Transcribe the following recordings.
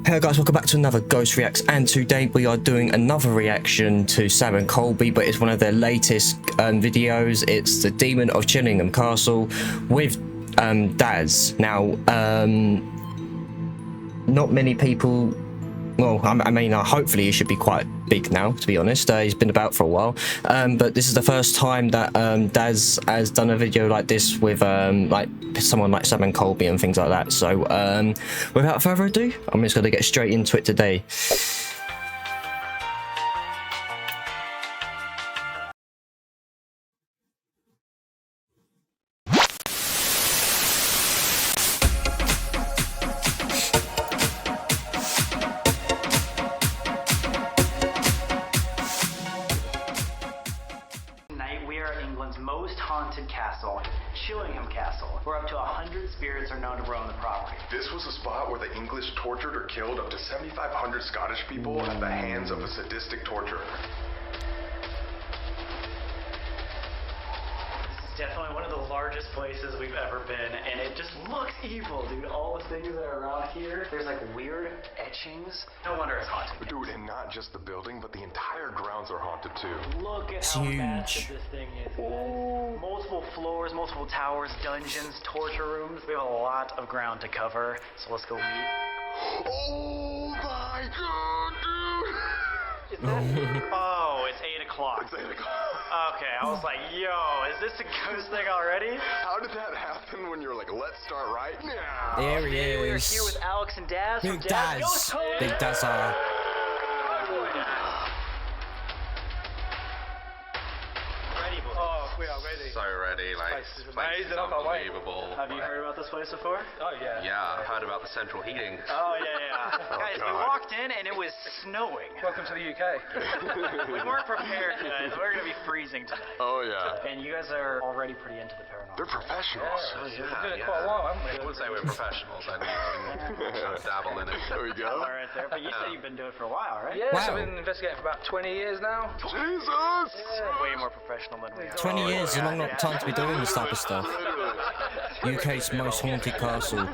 Hello guys, welcome back to another Ghost Reacts, and today we are doing another reaction to Sam and Colby, but it's one of their latest videos. It's the Demon of Chillingham Castle with Daz. Now, not many people, well, I mean, hopefully he should be quite big now, to be honest. He's been about for a while, but this is the first time that Daz has done a video like this with like someone like Sam and Colby and things like that. So without further ado, I'm just going to get straight into it today. Most haunted castle, Chillingham Castle, where up to 100 spirits are known to roam the property. This was a spot where the English tortured or killed up to 7,500 Scottish people at the hands of a sadistic torturer. Definitely one of the largest places we've ever been, and it just looks evil, dude. All the things that are around here, there's like weird etchings. No wonder it's haunted. Dude, and not just the building, but the entire grounds are haunted too. Look at how massive this thing is, guys. Multiple floors, multiple towers, dungeons, torture rooms. We have a lot of ground to cover, so let's go meet. Oh my god, dude! Is that? Oh, it's 8 o'clock. It's 8 o'clock. Okay, I was like, yo, is this a ghost thing already? How did that happen when you're like, let's start right now? There he is. We are here with Alex and Daz. Big Daz. Big Daz. We are ready. So ready, like, This this is place is amazing. unbelievable. Have you heard about this place before? Oh, yeah. Yeah, I've heard about the central heating. Oh, yeah. Guys, we God. walked in and it was snowing. Welcome to the UK. We weren't prepared, guys. We're going to be freezing tonight. Oh yeah. And you guys are already pretty into the paranormal. They're professionals. We've been doing it quite a while, haven't we? I wouldn't say we're professionals, I kind of dabble in it. There we go. All right there. But you said you've been doing it for a while, right? Yeah, Wow. so we've been investigating for about 20 years now. Jesus! Way more professional than we are. 20 years is a long time to be doing this type of stuff. Literally. UK's most haunted castle.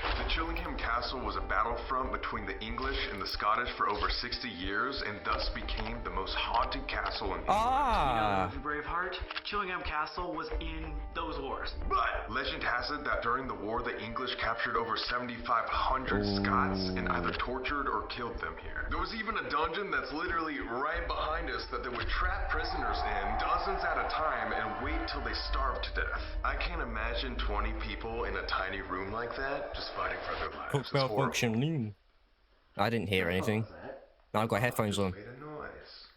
The Chillingham Castle was a battlefront between the English and the Scottish for over 60 years, and thus became the most haunted castle in England. Ah. Braveheart, Chillingham Castle was in those wars. But legend has it that during the war, the English captured over 7,500 Scots and either tortured or killed them here. There was even a dungeon that's literally right behind us that they would trap prisoners in, dozens at a time, and wait till they starved to death. I can't imagine 20 people in a tiny room like that, just fighting for their lives. It's horrible. Malfunction. I didn't hear anything. No, I've got headphones on. Made a noise.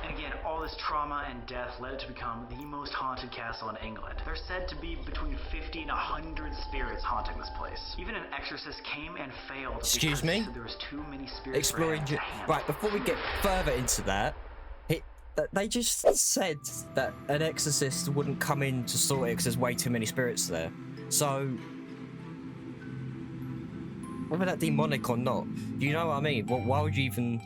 And again, all this trauma and death led it to become the most haunted castle in England. There's said to be between 50 and 100 spirits haunting this place. Even an exorcist came and failed. Excuse me? There was too many spirits. Exploring. Right, before we get further into that, they just said that an exorcist wouldn't come in to sort it because there's way too many spirits there. So, whether that's demonic or not, you know what I mean? Why would you even?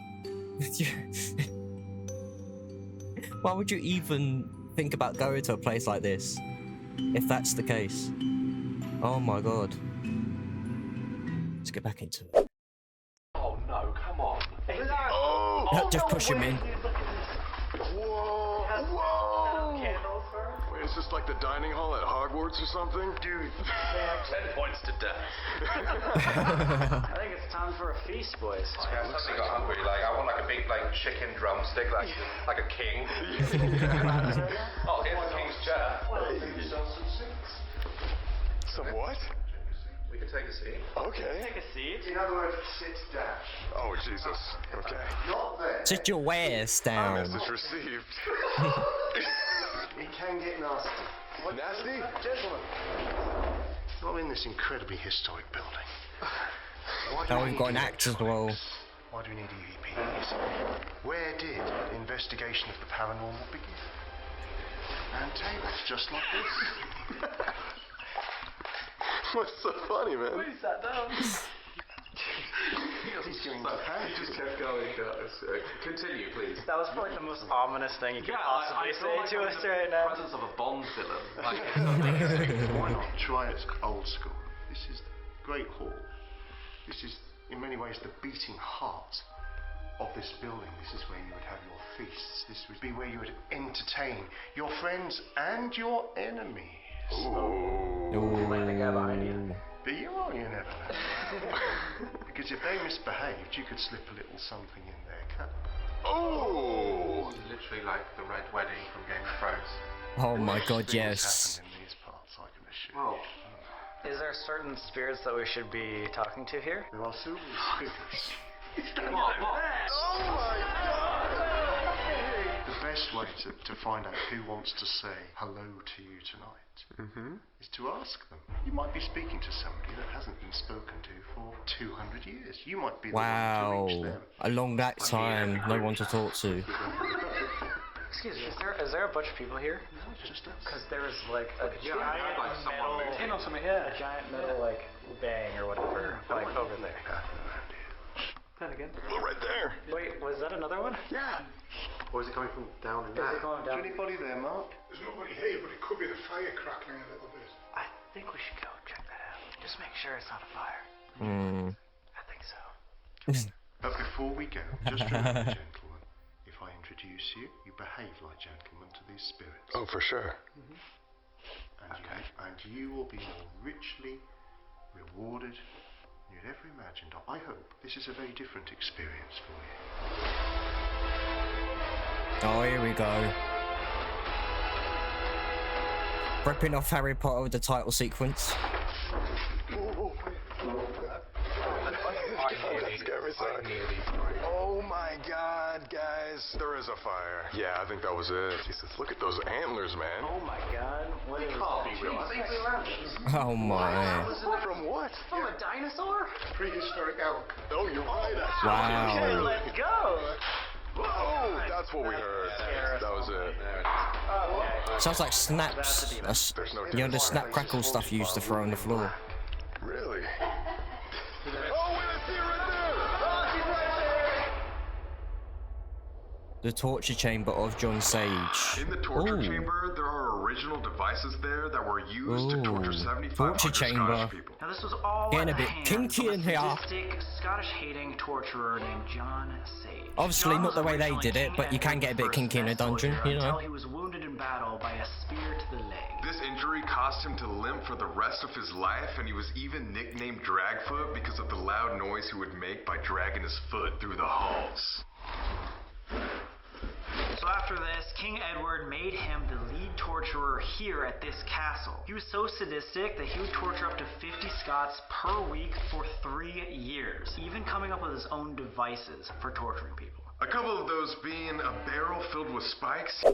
Why would you even think about going to a place like this if that's the case? Oh my god. Let's get back into it. Oh no, come on. Oh! Just push him in. Whoa! Whoa! Wait, is this like the dining hall at Hogwarts or something? Dude. 10 points to death. I think it's time for a feast, boys. Yeah, I suddenly got hungry. Like, I want like a big like chicken drumstick, like a king. Oh, here's the king's chair. Some what? We can take a seat. Okay. Take a seat. In other words, sit down. Oh, Jesus. Okay. Not there. Sit your ass down. Message received. It can get nasty. Nasty? Gentlemen, I'm in this incredibly historic building. Why do Now we we've need got an act as well. EVPs? Why do we need EVPs? Where did the investigation of the paranormal begin? And tables just like this. What's so funny, man? Please sat down. He's going to pay. He just kept going, guys. Continue, please. That was probably the most ominous thing you could possibly say to us right now. Presence of a Bond villain. Like, Why not try it old school? This is the Great Hall. This is, in many ways, the beating heart of this building. This is where you would have your feasts. This would be where you would entertain your friends and your enemies. Like the guy behind you. But you never know. Because if they misbehaved, you could slip a little something in there, can't you? Oh! This is literally like the Red Wedding from Game of Thrones. Oh my god, Things yes. happen in these parts, I can assure you. Is there certain spirits that we should be talking to here? There are so many spirits. Oh my god! The best way to find out who wants to say hello to you tonight is to ask them. You might be speaking to somebody that hasn't been spoken to for 200 years. You might be the one to reach Wow. them. Along that time, no one to talk to. Excuse me, is there a bunch of people here? No, it's just us. Because there was like a giant like someone metal, moving. a giant metal like bang or whatever, like over there. Then again. Look right there. Wait, was that another one? Yeah. Or is it coming from down in Is it there? going Is down? anybody there, Mark? There's nobody here, but it could be the fire crackling a little bit. I think we should go check that out. Just make sure it's not a fire. I think so. But before we go, just remember, gentlemen, if I introduce you, you behave like gentlemen to these spirits. Oh, for sure. And you will be more richly rewarded than you'd ever imagined. I hope this is a very different experience for you. Oh, here we go. Ripping off Harry Potter with the title sequence. Oh my god, guys. There is a fire. Yeah, I think that was it. Jesus, look at those antlers, man. Oh my god, what is Jesus. Oh my. From what? From a dinosaur? Prehistoric elk. Oh, you're right. actually. Wow. Let's go! Oh, that's what we heard. That was it. Sounds like snaps. There's no You know, the snap crackle stuff you used to throw on the floor. Really? Oh, wait, I see it right there! The torture chamber of John Sage. In the torture Ooh. chamber, there are original devices there that were used to torture Ooh. 7,500 Torture chamber. Scottish people. Now this was all Getting at a the bit hands kinky of a in here. sadistic, Scottish-hating torturer named John Sage. Obviously John not the was way they originally did it, King but you can Edward get a bit I's kinky in a best dungeon, soldier you know. Until he was wounded in battle by a spear to the leg. This injury caused him to limp for the rest of his life, and he was even nicknamed Dragfoot because of the loud noise he would make by dragging his foot through the halls. So after this, King Edward made him the lead torturer here at this castle. He was so sadistic that he would torture up to 50 Scots per week for 3 years, even coming up with his own devices for torturing people. A couple of those being a barrel filled with spikes.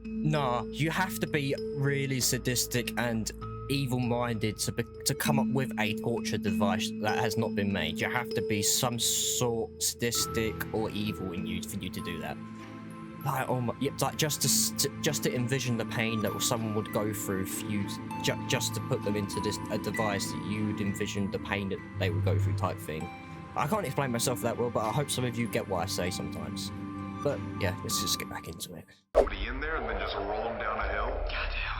Nah, you have to be really sadistic and evil-minded to come up with a torture device that has not been made. You have to be some sort sadistic or evil in you for you to do that. Like, oh my, yeah, like just to envision the pain that someone would go through if you just to put them into a device that you'd envision the pain that they would go through type thing. I can't explain myself that well, but I hope some of you get what I say sometimes. But yeah, let's just get back into it. Somebody in there and then just roll him down a hill. Goddamn.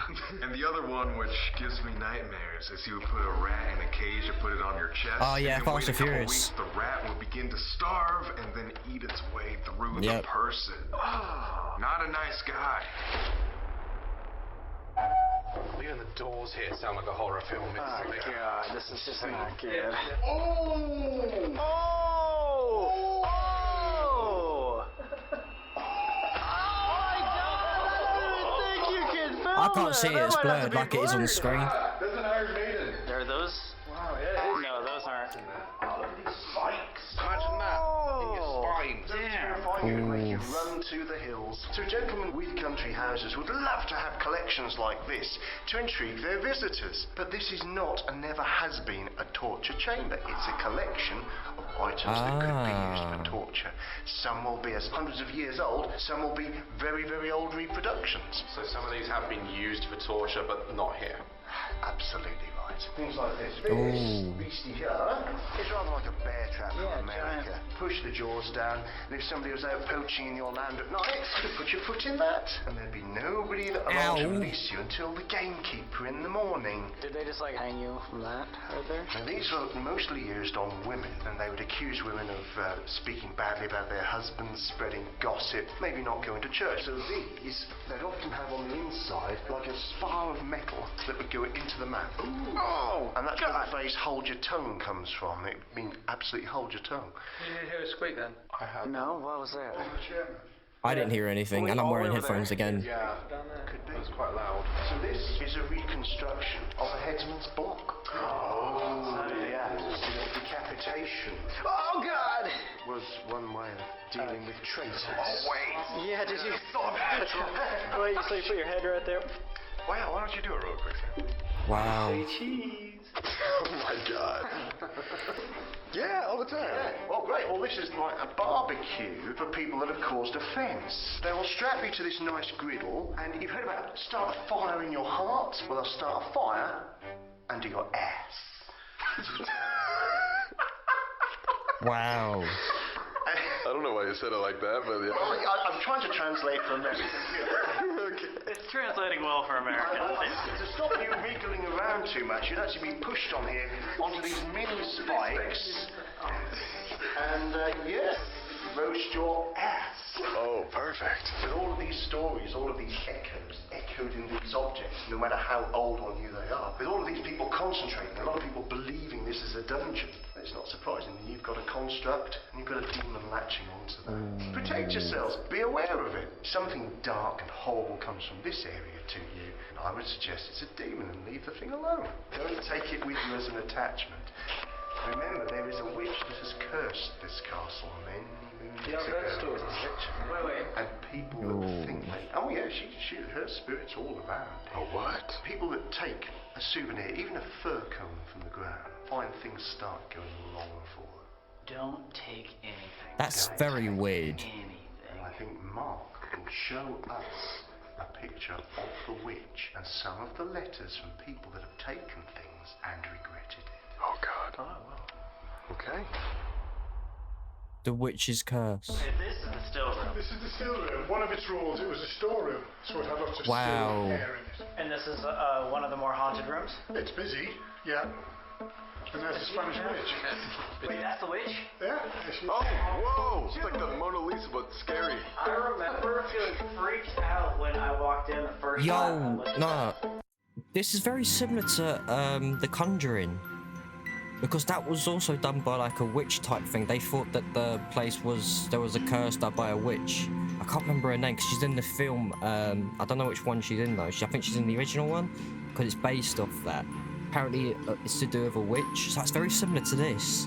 And the other one, which gives me nightmares, is you would put a rat in a cage and put it on your chest. Oh, yeah, and then Fast wait and a couple Furious. weeks, the rat would begin to starve and then eat its way through the person. Not a nice guy. Even the doors here sound like a horror film. It's God, this is just not good. Oh! Oh! I can't see it, it's blurred like it is on the screen. There's an Iron Maiden. There are those? Wow, yeah. No, those aren't. spikes. Imagine that in your spine. Terrifying you and make you run to the hills. So gentlemen with country houses would love to have collections like this to intrigue their visitors. But this is not and never has been a torture chamber. It's a collection of items that could be used for torture. Some will be as hundreds of years old, some will be very, very old reproductions. So some of these have been used for torture, but not here. Absolutely right. Things like this. This Ooh. beastie here is rather like a bear trap from America. push the jaws down, and if somebody was out poaching in your land at night, you'd put your foot in that, and there'd be nobody that allowed to release you until the gamekeeper in the morning. Did they just like hang you from that right there? Now these were mostly used on women, and they would accuse women of speaking badly about their husbands, spreading gossip, maybe not going to church. So these, they'd often have on the inside like a spar of metal that would go into the mat. Ooh. Oh, and that's where the phrase "hold your tongue" comes from. It means absolutely hold your tongue. You didn't hear a squeak then? I had. No, what was that? I didn't hear anything, and I'm wearing headphones again. Yeah, Could be. it was quite loud. So this is a reconstruction of a headsman's block. Oh, yeah. Decapitation Oh God! was one way of dealing with traitors. Oh, wait. Yeah, did you? Wait, so you put your head right there? Wow, why don't you do it real quick? Wow. Cheese. Oh my God. Yeah, all the time. Oh, great. Well, this is like a barbecue for people that have caused offence. They will strap you to this nice griddle, and you've heard about start a fire in your heart? Well, they'll start a fire under your ass. Wow. I don't know why you said it like that, but yeah. I'm trying to translate for American. It's translating well for Americans. To stop you wriggling around too much, you'd actually be pushed on here onto these mini spikes. And, roast your ass. Oh, perfect. With all of these stories, all of these echoes, echoed in these objects, no matter how old or new they are, with all of these people concentrating, a lot of people believing this is a dungeon, it's not surprising that you've got a construct and you've got a demon latching onto that. Protect yourselves, be aware of it. Something dark and horrible comes from this area to you, and I would suggest it's a demon and leave the thing alone. Don't take it with you as an attachment. Remember, there is a witch that has cursed this castle many moons ago. Wait. And people that think they... Oh yeah, her spirit's all around. Oh, what? People that take a souvenir, even a fir cone from the ground, find things start going wrong for them. Don't take anything. That's very weird. And I think Mark will show us a picture of the witch and some of the letters from people that have taken things and regretted it. Oh, God. Oh, wow. Okay. The witch's curse. This is the still room. This is the still room. One of its rules, it was a storeroom, so it had lots of Wow. still air in it. And this is one of the more haunted rooms? It's busy, yeah. And there's the Spanish witch. Wait, that's the witch? Yeah. Oh, whoa! It's like the Mona Lisa, but scary. I remember feeling freaked out when I walked in the first time. Yo, nah. This is very similar to The Conjuring. Because that was also done by like a witch type thing. They thought that the place there was a curse done by a witch. I can't remember her name because she's in the film. I don't know which one she's in though. I think she's in the original one because it's based off that. Apparently it's to do with a witch. So that's very similar to this.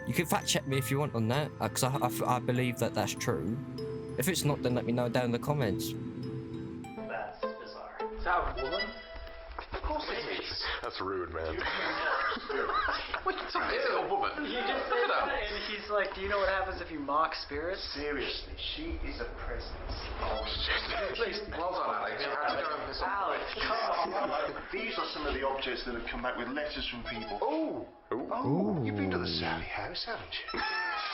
You can fact check me if you want on that because I believe that that's true. If it's not, then let me know down in the comments. That's bizarre. Is that a woman? Of course it is. That's rude, man. Wait, it's a woman. You just Look said at that. that, and he's like, do you know what happens if you mock spirits? Seriously, she is a presence. Oh, shit. Well done, Alex. You had to go over this on. Alex, come on. These are some of the objects that have come back with letters from people. Oh, you've been to the Sally house, haven't you?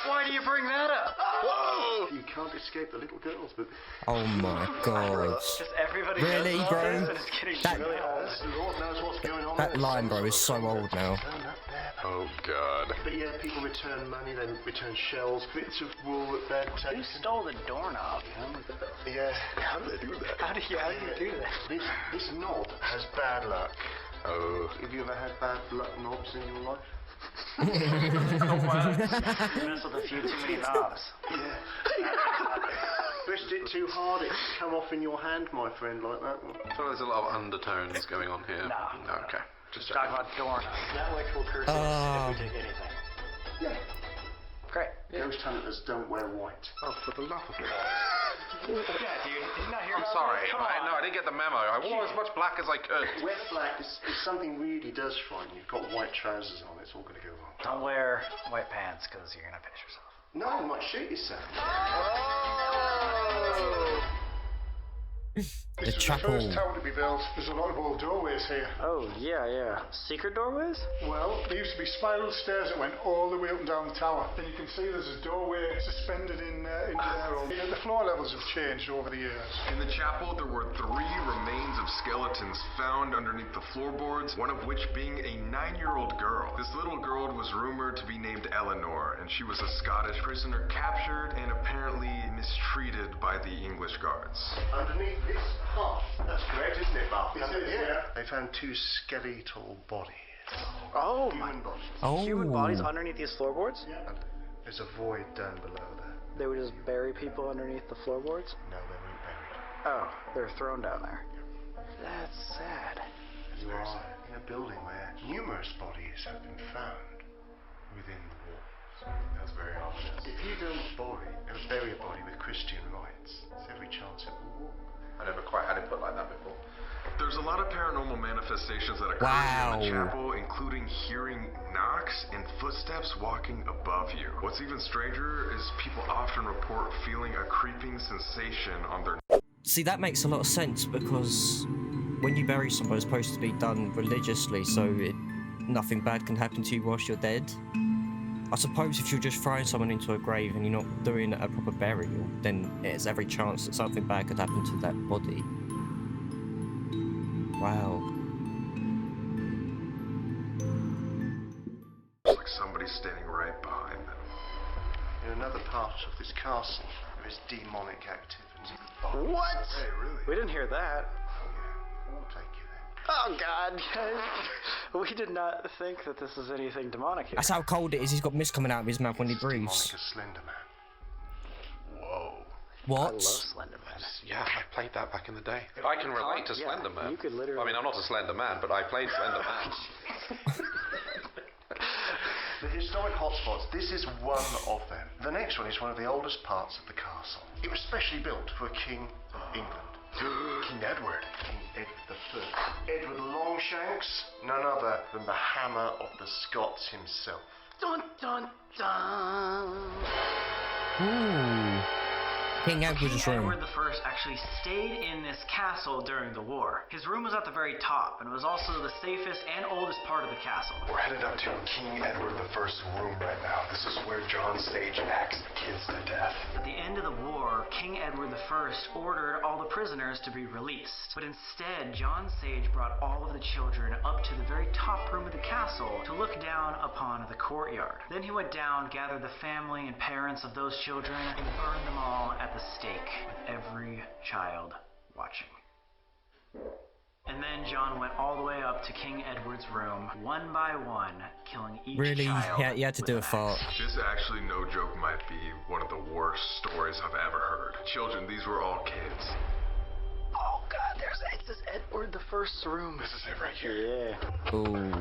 Why do you bring that up? Whoa! You can't escape the little girls, but... Oh my god. Just everybody Really, knows bro? this, and it's getting That- really old. The Lord knows what's going on. That line, bro, is so old now. Turn up there. Oh, God. But yeah, people return money, they return shells, bits of wool that they're Who taken. stole the doorknob? Yeah. How do they do that? How do you do that? This knob has bad luck. Oh. Have you ever had bad luck knobs in your life? You mess with a few too many knobs. Yeah. Twist it too hard, it can come off in your hand, my friend, like that. So there's a lot of undertones going on here. No. Okay. Just Talk about doorknobs. That witch will curse us if we take anything. Yeah. Great. Ghost hunters don't wear white. Oh, for the love of God. Yeah, dude. Did you not hear I'm about sorry. this? Come No, I on. didn't get the memo. I wore as much black as I could. Wet black is something really does frighten you. You've got white trousers on, it's all going to go wrong. Don't wear white pants because you're going to piss yourself. No, you might shoot yourself. This was chapel. the first tower to be built. There's a lot of old doorways here. Oh, yeah. Secret doorways? Well, there used to be spiral stairs that went all the way up and down the tower. And you can see there's a doorway suspended into there. The floor levels have changed over the years. In the chapel, there were 3 remains of skeletons found underneath the floorboards, one of which being a 9-year-old girl. This little girl was rumored to be named Eleanor, and she was a Scottish prisoner captured and apparently mistreated by the English guards. Underneath this hearth. That's correct, isn't it, Bob? It is, yeah. They found 2 skeletal bodies. Oh, Human bodies. Oh. Human bodies underneath these floorboards? And there's a void down below there. They would just bury people underneath the floorboards? No, they weren't buried. Oh, they're thrown down there. That's sad. You are in a building where numerous bodies have been found within the walls. That's very ominous. If you don't bury a body with Christian rites, there's every chance it will walk. I never quite had it put like that before. There's a lot of paranormal manifestations that occur in the chapel, including hearing knocks and footsteps walking above you. What's even stranger is people often report feeling a creeping sensation on their... See, that makes a lot of sense because when you bury someone, it's supposed to be done religiously, so nothing bad can happen to you whilst you're dead. I suppose if you're just throwing someone into a grave and you're not doing a proper burial, then there's every chance that something bad could happen to that body. Wow. It's like somebody's standing right behind them. In another part of this castle, there is demonic activity. What? Hey, really? We didn't hear that. Oh, yeah. I'll take you there. Oh, God. We did not think that this is anything demonic here. That's how cold it is. He's got mist coming out of his mouth when he This is demonic breathes. as Slender Man. Whoa. I What? love Slender Man. Yeah, I played that back in the day. I can relate to Yeah, Slender Man. you could literally- I mean, I'm not a Slender Man, but I played Slender Man. The historic hotspots, this is one of them. The next one is one of the oldest parts of the castle. It was specially built for a king of England. King Edward. King Edward I. Edward Longshanks, none other than the Hammer of the Scots himself. Dun, dun, dun. Ooh. King Edward's King room. Edward I actually stayed in this castle during the war. His room was at the very top, and it was also the safest and oldest part of the castle. We're headed up to King Edward I's room right now. This is where John Sage axed the kids to death. At the end of the war, King Edward I ordered all the prisoners to be released. But instead, John Sage brought all of the children up to the very top room of the castle to look down upon the courtyard. Then he went down, gathered the family and parents of those children, and burned them all at the stake, with every child watching. And then John went all the way up to King Edward's room, one by one, killing each Really? child. Yeah, he had to do a with an fart. axe. This actually, no joke, might be one of the worst stories I've ever heard. Children, these were all kids. Oh God, this is Edward I's room. This is it right here. Yeah. Ooh.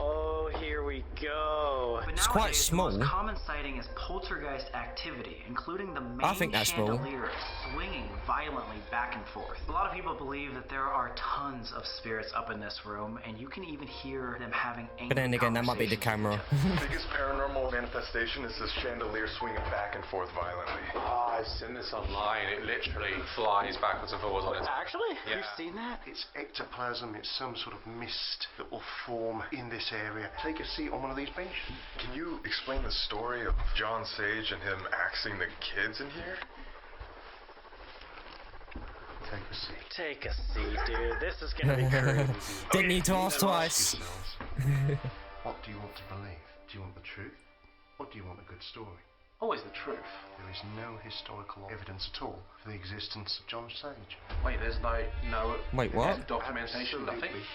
Oh, here we go. But It's quite nowadays, small. The most common sighting is poltergeist activity, including the main I think that's small. chandelier swinging violently back and forth. A lot of people believe that there are tons of spirits up in this room, and you can even hear them having angry But then again, that might be the camera. The biggest paranormal manifestation is this chandelier swinging back and forth violently. Oh, I've seen this online. It literally flies backwards and forwards on its... Actually? Yeah. You've seen that? It's ectoplasm, it's some sort of mist that will form in this area. Take a seat on one of these benches. Can you explain the story of John Sage and him axing the kids in here? Take a seat. Take a seat, dude. This is gonna be crazy. Didn't need to ask twice. Yourselves, what do you want to believe? Do you want the truth? Or do you want a good story? Always the truth. There is no historical evidence at all for the existence of John Sage. Wait, there's no Wait, what? documentation, nothing? Absolutely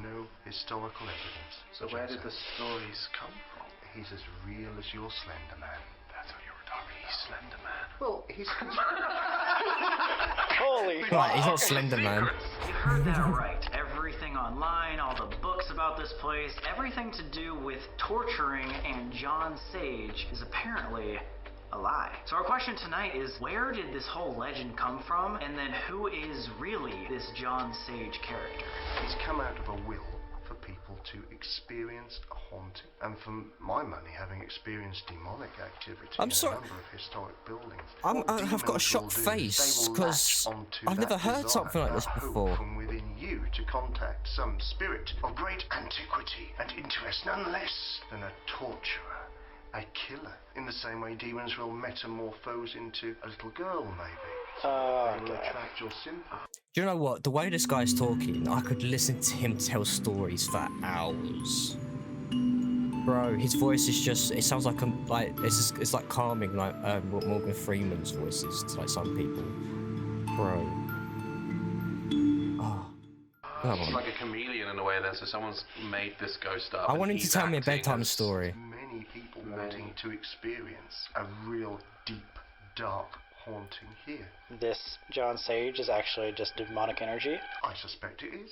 no historical evidence. So for where John did the Sage. stories come from? He's as real as your Slender Man. That's what you were talking about. Slender Man. Well, he's... Holy Right, he's not Slender Man. You heard that right. Everything online, all the books about this place, everything to do with torturing and John Sage is apparently a lie. So our question tonight is, where did this whole legend come from? And then who is really this John Sage character? He's come out of a will for people to experience a haunting. And for my money, having experienced demonic activity I'm in sorry. a number of historic buildings, I what have got a demons shocked will do is face they will because latch onto I've never that heard desire, something like this that hope before. from within you to contact some spirit of great antiquity and interest, none less than a torturer, a killer. In the same way demons will metamorphose into a little girl, maybe. They will attract your sympathy. Do you know what? The way this guy's talking, I could listen to him tell stories for hours. Bro, his voice is just—it sounds like it's like calming, like what Morgan Freeman's voice is to like some people. Bro. Oh. Come It's on. like a chameleon in a way then, so someone's made this ghost up. I and want him to he's tell me a acting bedtime as- story. Many people wanting to experience a real deep, dark haunting here. This John Sage is actually just demonic energy. I suspect it is.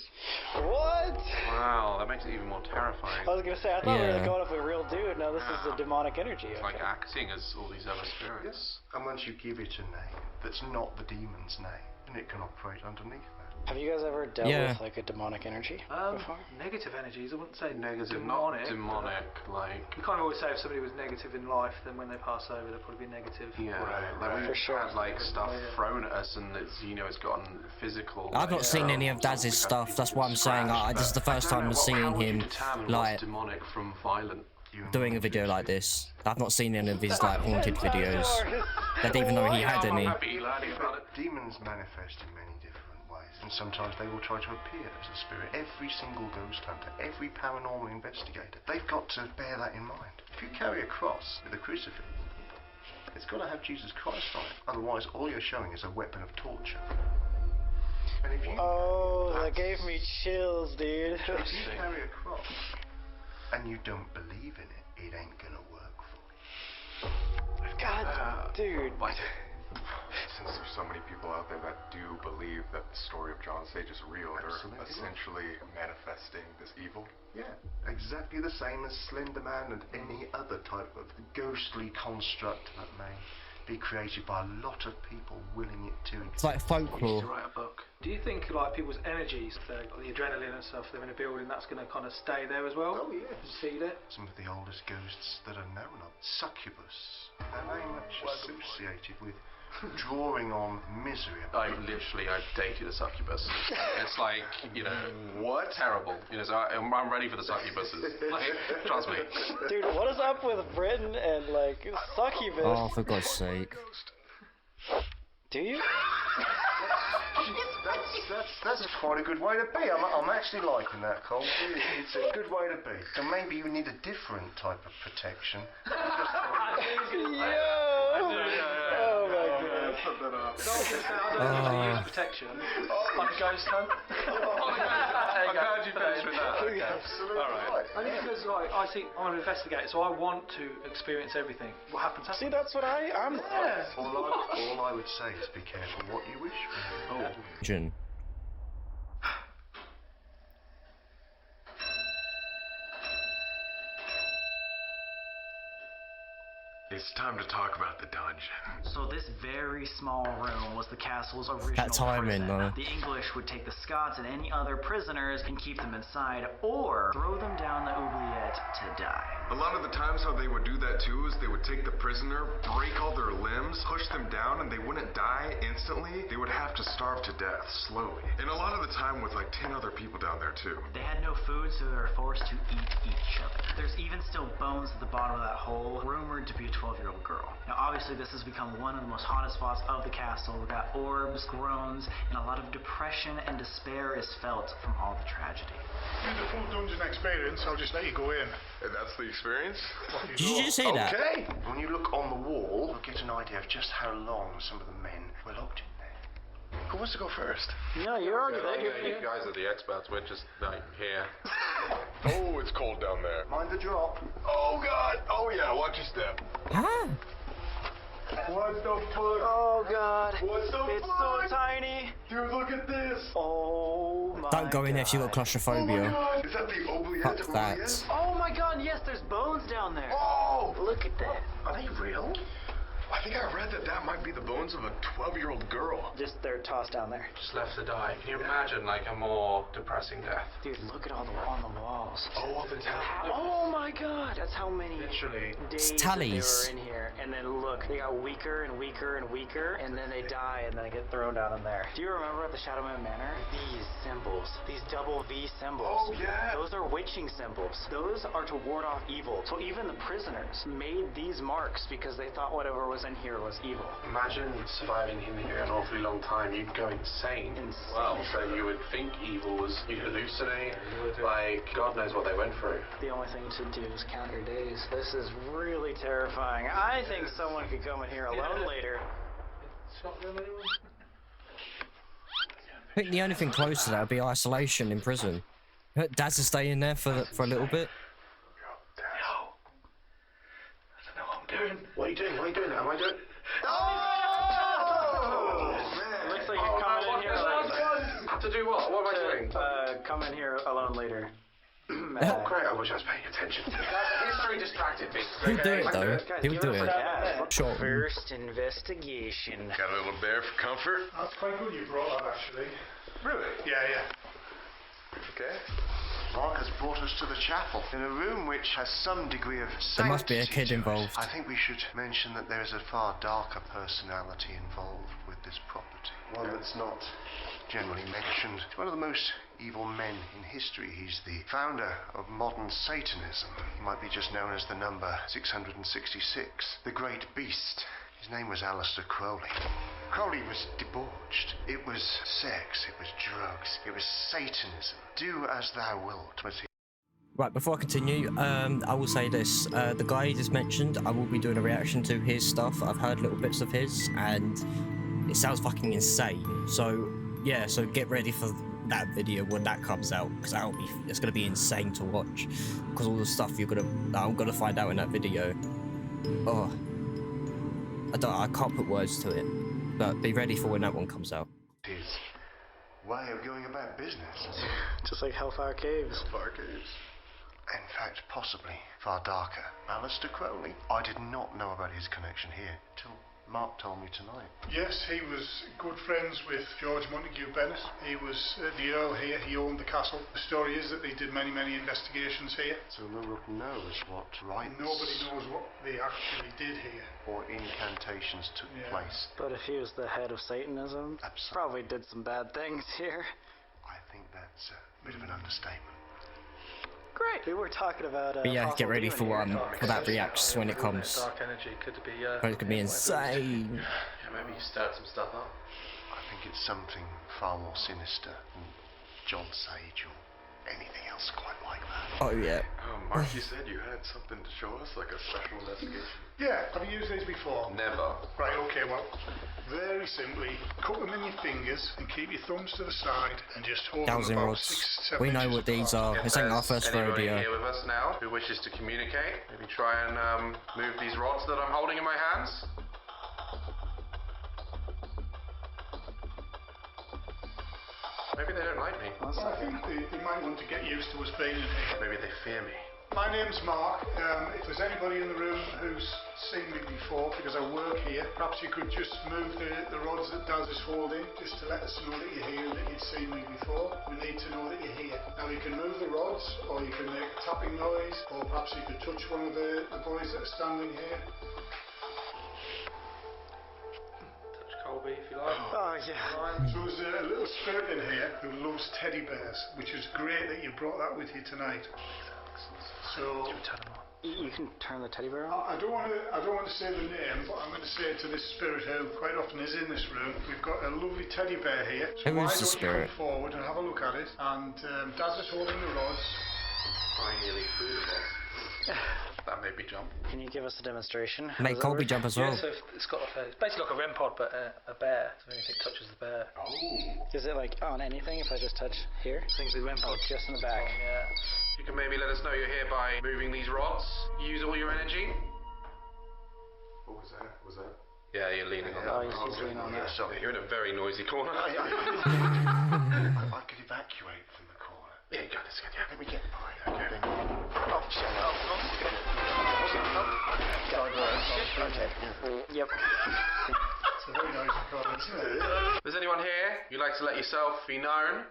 What? Wow, that makes it even more terrifying. I was gonna say, I thought we Yeah. were going up with a real dude. No, this is a demonic energy. It's like Okay. acting as all these other spirits. Yes. And once you give it a name that's not the demon's name, then it can operate underneath that. Have you guys ever dealt Yeah. with like a demonic energy before? Negative energies, I wouldn't say Negative, demonic. not demonic, like... You can't always say if somebody was negative in life, then when they pass over, they'll probably be negative. Yeah, Right, like we've for sure. had like stuff Yeah. thrown at us and it's, you know, it's gotten physical. I've not seen any of Daz's stuff. That's why I'm saying this is the first time I'm seeing him like demonic from violent. doing a video like this. I've not seen any of his like haunted videos. I didn't even know he had any. Happy learning about it. Demons manifest in many different ways, and sometimes they will try to appear as a spirit. Every single ghost hunter, every paranormal investigator, they've got to bear that in mind. If you carry a cross with a crucifix, it's got to have Jesus Christ on it. Otherwise, all you're showing is a weapon of torture. And if you, Oh, that gave me chills, dude. if you carry a cross and you don't believe in it, it ain't gonna work for you. God, dude. Since there's so many people out there that do believe that the story of John Sage is real, Absolutely. they're essentially manifesting this evil. Yeah, exactly the same as Slender Man and any other type of ghostly construct that may be created by a lot of people willing it to It's like To folklore. write a book. Do you think like people's energies, the adrenaline and stuff, they're in a building, that's going to kind of stay there as well? Oh, yes. Feel it? Some of the oldest ghosts that are known of. Succubus. They're very much associated with drawing on misery. I've dated a succubus. It's like, you know, what? Terrible. You know, so I'm ready for the succubuses. Like, trust me. Dude, what is up with Britain and like succubus? Oh, for God's sake. Do you? That's quite a good way to be. I'm actually liking that, Colby. It's a good way to be. So maybe you need a different type of protection. Oh my god. I don't usually use protection on a ghost hunt. I'm glad you finished with that. Okay. Alright. Only because like I'm an investigator, so I want to experience everything. What happens? See, that's what I'm. Yeah. All I would say is be careful what you wish for. Jin. It's time to talk about the dungeon. So this very small room was the castle's original That timing, prison. though. The English would take the Scots and any other prisoners and keep them inside, or throw them down the oubliette to die. A lot of the times how they would do that too is they would take the prisoner, break all their limbs, push them down, and they wouldn't die instantly. They would have to starve to death slowly. And a lot of the time with like 10 other people down there too. They had no food, so they were forced to eat each other. There's even still bones at the bottom of that hole, rumored to be a 12-year-old girl. Now obviously this has become one of the most haunted spots of the castle. We've got orbs, groans, and a lot of depression and despair is felt from all the tragedy. With the full dungeon experience, I'll just let you go in. And that's the experience? Did you just say that? Okay. When you look on the wall, you'll get an idea of just how long some of the men were locked in there. Who wants to go first? No, you're already there. You guys are the experts. We're just like here. Oh, it's cold down there. Mind the drop. Oh God! Oh yeah, watch your step. Huh? What the fuck? Oh god. What the It's fuck? so tiny. Dude, look at this! Oh my Don't go in there if you got Oh my claustrophobia. God! Is that the oubliette? Fuck that. Oh my god, yes, there's bones down there. Oh! Look at that. Are they real? I think I read that might be the bones of a 12-year-old girl. Just they're tossed down there. Just left to die. Can you imagine like a more depressing death? Dude, look at all the on the walls. Oh, the town. Oh my God, that's how many Literally. days that tallies. they were in here. And then look, they got weaker and weaker and weaker, and then they die and then they get thrown down in there. Do you remember at the Shadowman Manor? These symbols, these double V symbols. Oh, yeah. Those are witching symbols. Those are to ward off evil. So even the prisoners made these marks because they thought whatever was in here was evil. Imagine surviving in here an awfully long time. You'd go insane. Well, so you would think evil was, you'd hallucinate. Like, God knows what they went through. The only thing to do is count your days. This is really terrifying. I think someone could come in here alone later. I think the only thing close to that would be isolation in prison. Daz is staying there for a little bit. What are you doing? What are you doing? Am I doing? Looks like you're coming in here alone. To do what? What am I doing? Come in here alone later. Oh, great. I wish I was paying attention. History distracted me. He'll do it though. He'll do it. Sure. First investigation. Got a little bear for comfort? That's quite good you brought that, actually. Really? Yeah. Okay. Mark has brought us to the chapel, in a room which has some degree of sanctity. There must be a kid to it. involved. I think we should mention that there is a far darker personality involved with this property. One that's not generally mentioned. He's one of the most evil men in history. He's the founder of modern Satanism. He might be just known as the number 666, the Great Beast. His name was Aleister Crowley. Crowley was debauched. It was sex, it was drugs, it was Satanism. Do as thou wilt. Right, before I continue, I will say this. The guy you just mentioned, I will be doing a reaction to his stuff. I've heard little bits of his, and it sounds fucking insane. So, yeah, so get ready for that video when that comes out, because it's gonna be insane to watch. Because all the stuff I'm gonna find out in that video. Oh. I can't put words to it, but be ready for when that one comes out. His way of going about business. Just like Hellfire Caves. Hellfire Caves. In fact, possibly far darker. Aleister Crowley. I did not know about his connection here till Mark told me tonight. Yes, he was good friends with George Montague Bennett. He was the Earl here, he owned the castle. The story is that they did many investigations here. So no one knows what rites... Nobody knows what they actually did here. Or incantations took place. But if he was the head of Satanism, Absolutely. probably did some bad things here. I think that's a bit of an understatement. Great. We were talking about. But yeah, get ready for that reacts when it comes. Dark energy could be. It's gonna be insane. Yeah, maybe you stirred some stuff up. I think it's something far more sinister than John Sage or anything else quite like that. Oh yeah. Mark, you said you had something to show us, like a special investigation. Yeah, have you used these before? Never. Right, okay, well, very simply, cup them in your fingers and keep your thumbs to the side and just hold Dowsing them about rods. 6, 7 We know inches what these apart. are. This ain't our first Anybody rodeo. here with us now who wishes to communicate? Maybe try and move these rods that I'm holding in my hands. Maybe they don't like me. I think they might want to get used to us being in here. Maybe they fear me. My name's Mark. If there's anybody in the room who's seen me before, because I work here, perhaps you could just move the rods that Daz is holding, just to let us know that you're here and that you've seen me before. We need to know that you're here. Now you can move the rods, or you can make a tapping noise, or perhaps you could touch one of the boys that are standing here. Touch Colby if you like. Oh yeah. So there's a little spirit in here who loves teddy bears, which is great that you brought that with you tonight. So You can turn the teddy bear on. I don't want to say the name, but I'm going to say to this spirit who quite often is in this room, we've got a lovely teddy bear here. So Who why is the don't spirit? you come forward and have a look at it? And Daz is holding the rods. I nearly threw the rods. That made me jump. Can you give us a demonstration? How Make does that Colby work? jump as well. Yeah, so it's got like it's basically like a REM pod, but a bear. So anything touches the bear. Is it like on anything if I just touch here? I think the REM Oh, pod just in the back. Yeah. You can maybe let us know you're here by moving these rods. Use all your energy. What was that? Was that? Yeah, you're leaning on Oh, that. he's leaning on that. Sorry. You're in a very noisy corner. I could evacuate from the corner. Yeah, you got this, can you? Let me get by. Okay. Oh, shit. Okay. Yep. It's a very noisy cottage, isn't it? There's anyone here? You'd like to let yourself be known?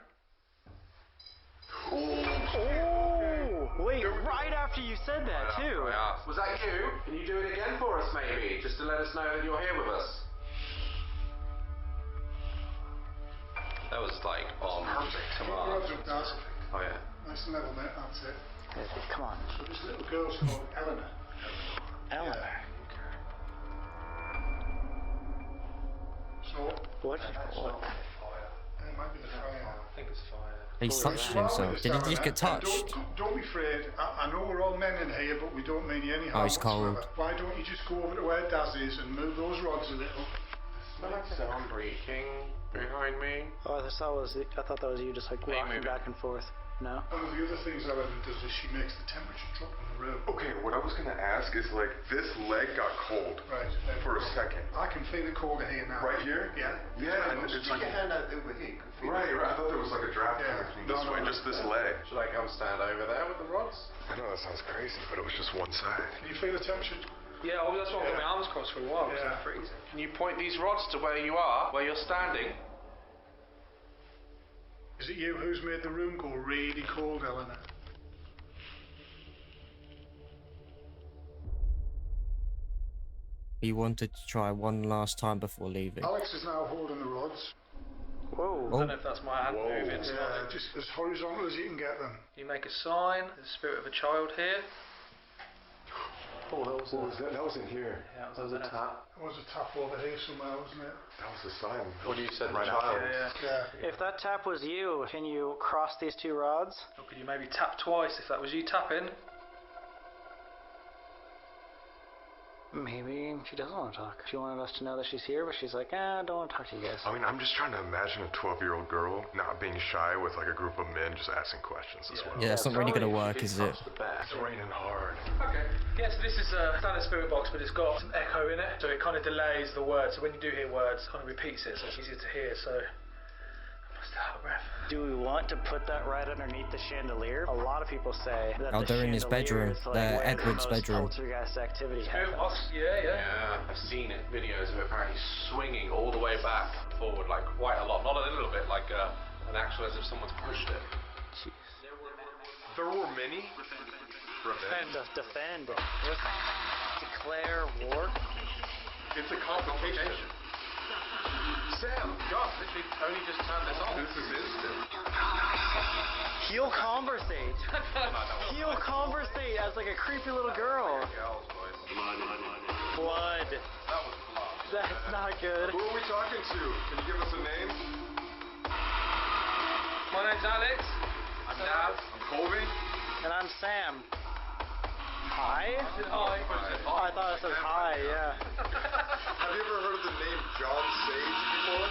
Oh, wait, right after you said that, too. I asked. Was that you? Can you do it again for us, maybe? Just to let us know that you're here with us. That was like on command. Rods up, Daz. Oh yeah. Nice and level, mate. That's it. Come on. So this little girl's called Eleanor. Eleanor. So, What? it might be the fire. I think it's fire. He's touched himself. Did he just get touched? Don't be afraid. I know we're all men in here, but we don't mean you any harm Oh, he's cold. whatsoever. Why don't you just go over to where Daz is and move those rods a little? Sound breaking behind me. Oh, I thought that was you just like rocking back and forth. No? One of the other things Eleanor does is she makes the temperature drop in the room. Okay, what I was gonna ask is like, this leg got cold Right. for a second. I can feel it colder here now. Right here? Yeah. Yeah, and it's like... Stick your hand out over here. Right, I thought there was like a draft Yeah. coming from this way, just this leg. Should I come stand over there with the rods? I know that sounds crazy, but it was just one side. Can you feel the temperature? Yeah, well, that's why I've got my arms crossed for a while, because Yeah. I'm freezing. Can you point these rods to where you are, where you're standing? Is it you who's made the room go really cold, Eleanor? He wanted to try one last time before leaving. Alex is now holding the rods. Whoa. I don't know if that's my hand moving. Yeah, just as horizontal as you can get them. You make a sign, the spirit of a child here. Oh, that was That wasn't here. Yeah, that was a tap. There was a tap over here somewhere, wasn't it? That was the sign. What you said, Right child. after. Yeah. If that tap was you, can you cross these two rods? Or could you maybe tap twice if that was you tapping? Maybe she doesn't want to talk. She wanted us to know that she's here, but she's like, I don't want to talk to you guys. I mean, I'm just trying to imagine a 12-year-old girl not being shy with like a group of men just asking questions as well. Yeah, it's not really gonna work, is it? It's raining hard. Okay. Yeah, so this is a standard spirit box, but it's got some echo in it, so it kind of delays the word. So when you do hear words, it kind of repeats it, so it's easier to hear. So I'm still out of breath. Do we want to put that right underneath the chandelier? A lot of people say that Oh, the they're in his chandelier bedroom. is, like, They're where the Edward's most bedroom. poltergeist activity Spirit happens. box, yeah. Yeah, I've seen it. Videos of it apparently swinging all the way back and forward, like quite a lot. Not a little bit, like an actual as if someone's pushed it. Jeez. There were many. Defend. Declare war. It's a complication. Sam, God, literally only just turned this on. This is instant. He'll conversate. He'll conversate as like a creepy little girl. Girls' voice. Blood. That was blood. That's not good. Who are we talking to? Can you give us a name? My name's Alex. I'm Daz. I'm Colby. And I'm Sam. Hi? Hi. Oh, I thought it said hi, yeah. Have you ever heard of the name John Sage before?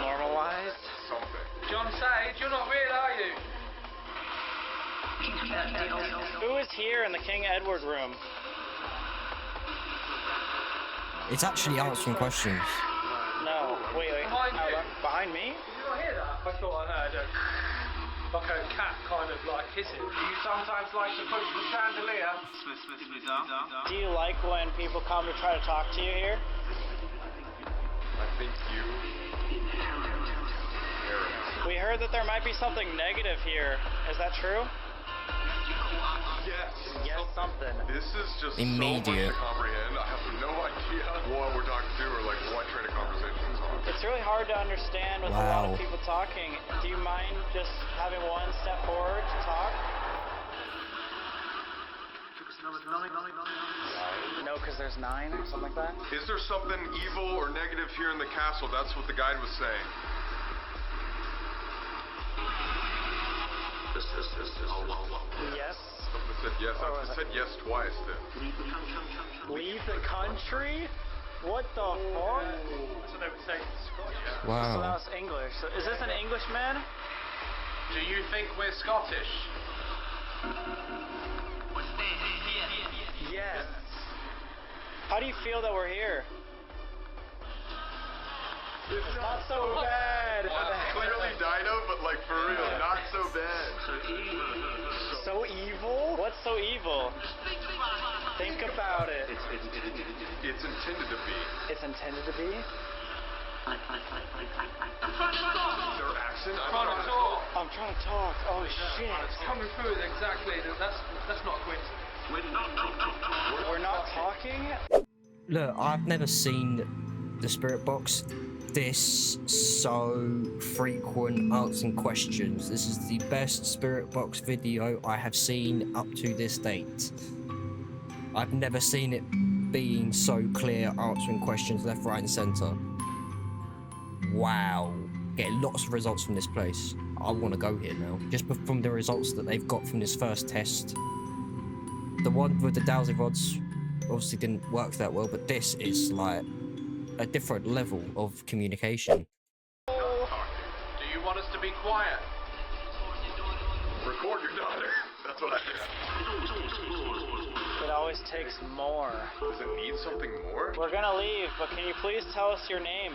Normalized? Something. John Sage, you're not real, are you? Who is here in the King Edward room? It's actually answering questions. No. Wait. Behind you. Behind me? Did you not hear that? I thought I heard like a cat kind of like hissing. You sometimes like to push the chandelier. Do you like when people come to try to talk to you here? I think you. We heard that there might be something negative here. Is that true? Yes. Yes, something. This is just Immediate. so much to comprehend. I have no idea what we're talking to or like what train of conversation is on. It's really hard to understand with a lot of Wow. people talking. Do you mind just having one step forward to talk? No, because there's 9 or something like that. Is there something evil or negative here in the castle? That's what the guide was saying. Yes. Something that said yes. It said yes twice then. Leave the country? What the fuck? That's what they would say in Scottish. So that Wow. was English. So is this an Englishman? Do you think we're Scottish? Yes. How do you feel that we're here? It's not so bad. Clearly Dino, but like for real, not so bad. So evil? What's so evil? Think about it. It's intended to be. It's intended to be? Their accent? Trying to talk. I'm trying to talk. Oh shit. It's coming through it exactly. That's not a coincidence. We're not talking? Look, I've never seen the spirit box this so frequent answering questions. This is the best spirit box video I have seen up to this date. I've never seen it being so clear, answering questions left, right and centre. Wow. Getting lots of results from this place. I want to go here now. Just from the results that they've got from this first test. The one with the dowsing rods obviously didn't work that well, but this is like a different level of communication. Do you want us to be quiet? Record your daughter. That's what I did. It always takes more. Does it need something more? We're gonna leave, but can you please tell us your name?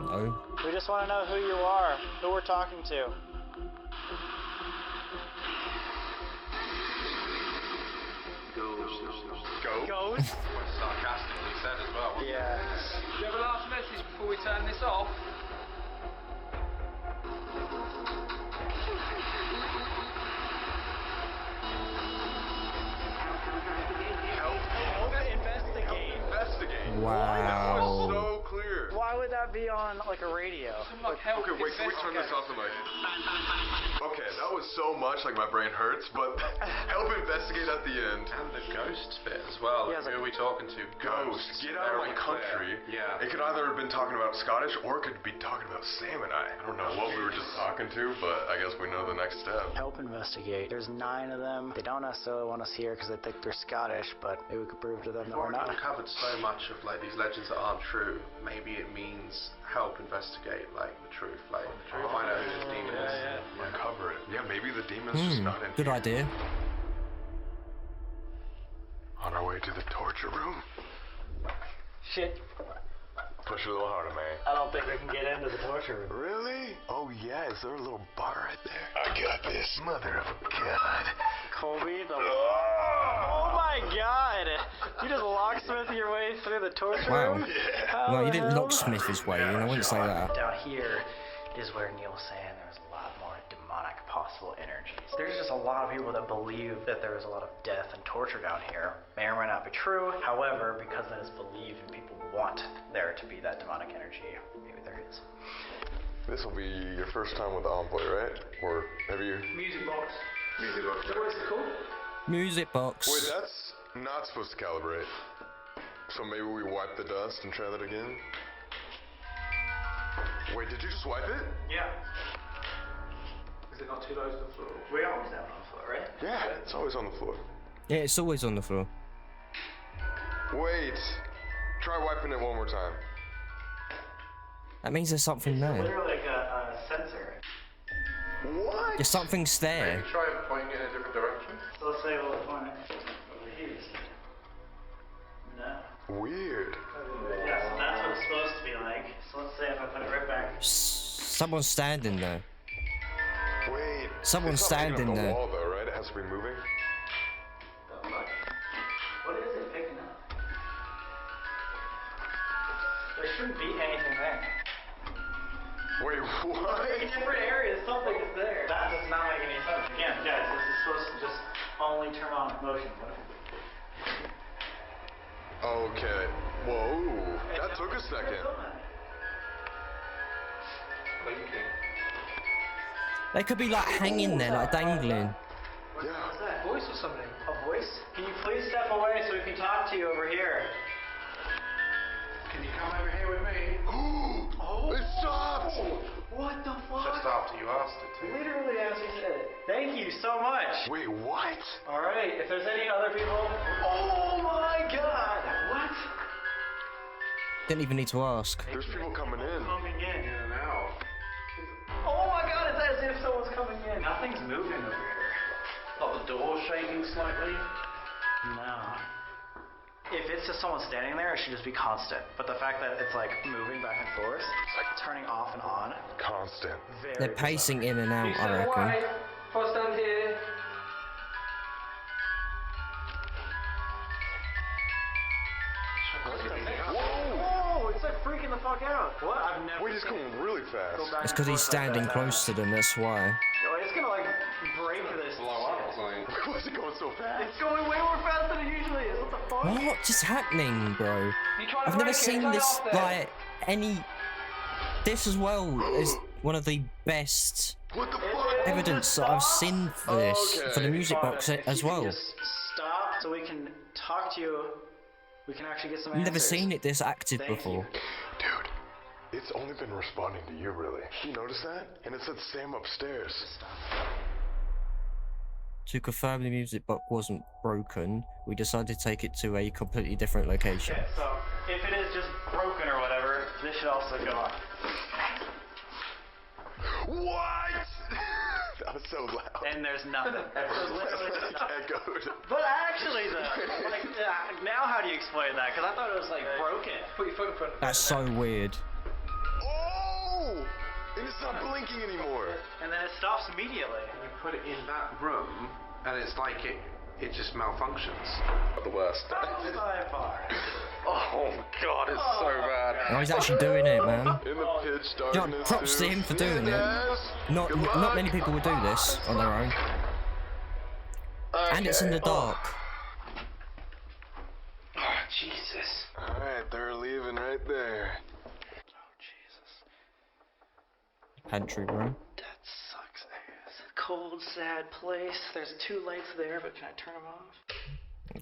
No. We just want to know who you are, who we're talking to. Go. Ghost? Sarcastically said as well. Yeah. Do you have a last message before we turn this off? Help investigate. Investigate. Wow. That was so clear. Why would that be on like a radio? Like help Okay, wait, can we turn this off the mic? Okay, that was so much, like my brain hurts, but help investigate at the end. And the ghosts bit as well. Yeah, Who are we talking to? Ghost, get out of my Very country. clear. Yeah. It could either have been talking about Scottish or it could be talking about Sam and I. I don't know what we were just talking to, but I guess we know the next step. Help investigate. There's 9 of them. They don't necessarily want us here because they think they're Scottish, but maybe we could prove to them that we're not. Uncovered so much of like these legends that aren't true. Maybe it means help investigate like the truth, like find out who this demon is. Uncover it. Yeah, maybe the demon's just not in Good here. idea. On our way to the torture room. Shit. Push it a little harder, man. I don't think we can get into the torture room. Really? Oh yeah, is there a little bar right there? I got this. Mother of God. Colby, the... Oh my god! You just locksmith your way through the torture Wow. room? How Well, the you didn't hell? locksmith his way in, I wouldn't say that. Down here is where Neil was saying there's a lot more demonic possible energies. There's just a lot of people that believe that there is a lot of death and torture down here. May or may not be true. However, because that is believed and people want there to be that demonic energy, maybe there is. This will be your first time with the Envoy, right? Or have you... Music box. Music box. What is it called? Music box. Wait, that's not supposed to calibrate. So maybe we wipe the dust and try that again? Wait, did you just wipe it? Yeah. Is it not too low to the floor? We always have on the floor, right? Yeah, it's always on the floor. Yeah, it's always on the floor. Wait. Try wiping it one more time. That means there's something there. Literally like a sensor. What? There's something's there. Maybe try pointing it in a different direction. So let's say we'll point it over here. No. Weird. Yeah, so that's what it's supposed to be like. So let's say if I put it right back. Someone's standing there. Wait. Someone's it's not picking standing up the there. wall though, right? It has to be moving. What is it picking up? There shouldn't be anything there. Wait, what? In different areas, something is there. That does not make any sense. Again, guys, this is supposed to just only turn on motion. Okay. Whoa. That took a second. They could be like hanging there, like dangling. Yeah. What's that? Voice or something? A voice? Can you please step away so we can talk to you over here? Can you come over here with me? Oh! It stopped! What the fuck? Just after you asked it to. Literally as you said it. Thank you so much. Wait, what? Alright, if there's any other people... Oh my god! What? Didn't even need to ask. There's people coming in. Coming in. Yeah, now. Oh my god, it's as if someone's coming in. Nothing's moving over here. Not the door shaking slightly. No. If it's just someone standing there, it should just be constant. But the fact that it's like moving back and forth, it's like turning off and on. Constant. Very They're pacing in and out, You I stand reckon. away. If I stand here. Whoa! It's like freaking the fuck out. What? I've never. Wait, it's going really fast. It's because he's standing close to them, that's why. Oh, it's gonna like break this. Blow up or something. Why is it going so fast? It's going way more fast than it usually is. What the fuck? What is happening, bro? You trying to I've never break it? seen Turn it this, off then. like, any... This as well is one of the best What the fuck? evidence that I've seen for this, for the music box If as you well. can just stop so we can talk to you. We can actually get some I've answers. never seen it this active Thank before. Dude, it's only been responding to you, really. You notice that? And it said Sam upstairs. To confirm the music box wasn't broken, we decided to take it to a completely different location. Okay, so if it is just broken or whatever, this should also go on. What? That was so loud. And there's nothing. There's literally just nothing. Echoed. But actually, though, like, now how do you explain that? Because I thought it was like broken. Put your foot in front of That's so weird. Oh! And it's not blinking anymore. And then it stops immediately. You put it in that room, and it's like it just malfunctions. The worst. By far. Oh god, it's so bad. Oh, he's actually doing it, man. In the pitch Yeah, darkness. props to him for doing it. Not many people would do this on their own. And it's in the dark. Oh, Jesus. Alright, they're leaving right there. Oh, Jesus. Pantry room. That sucks ass. Cold, sad place. There's 2 lights there, but can I turn them off?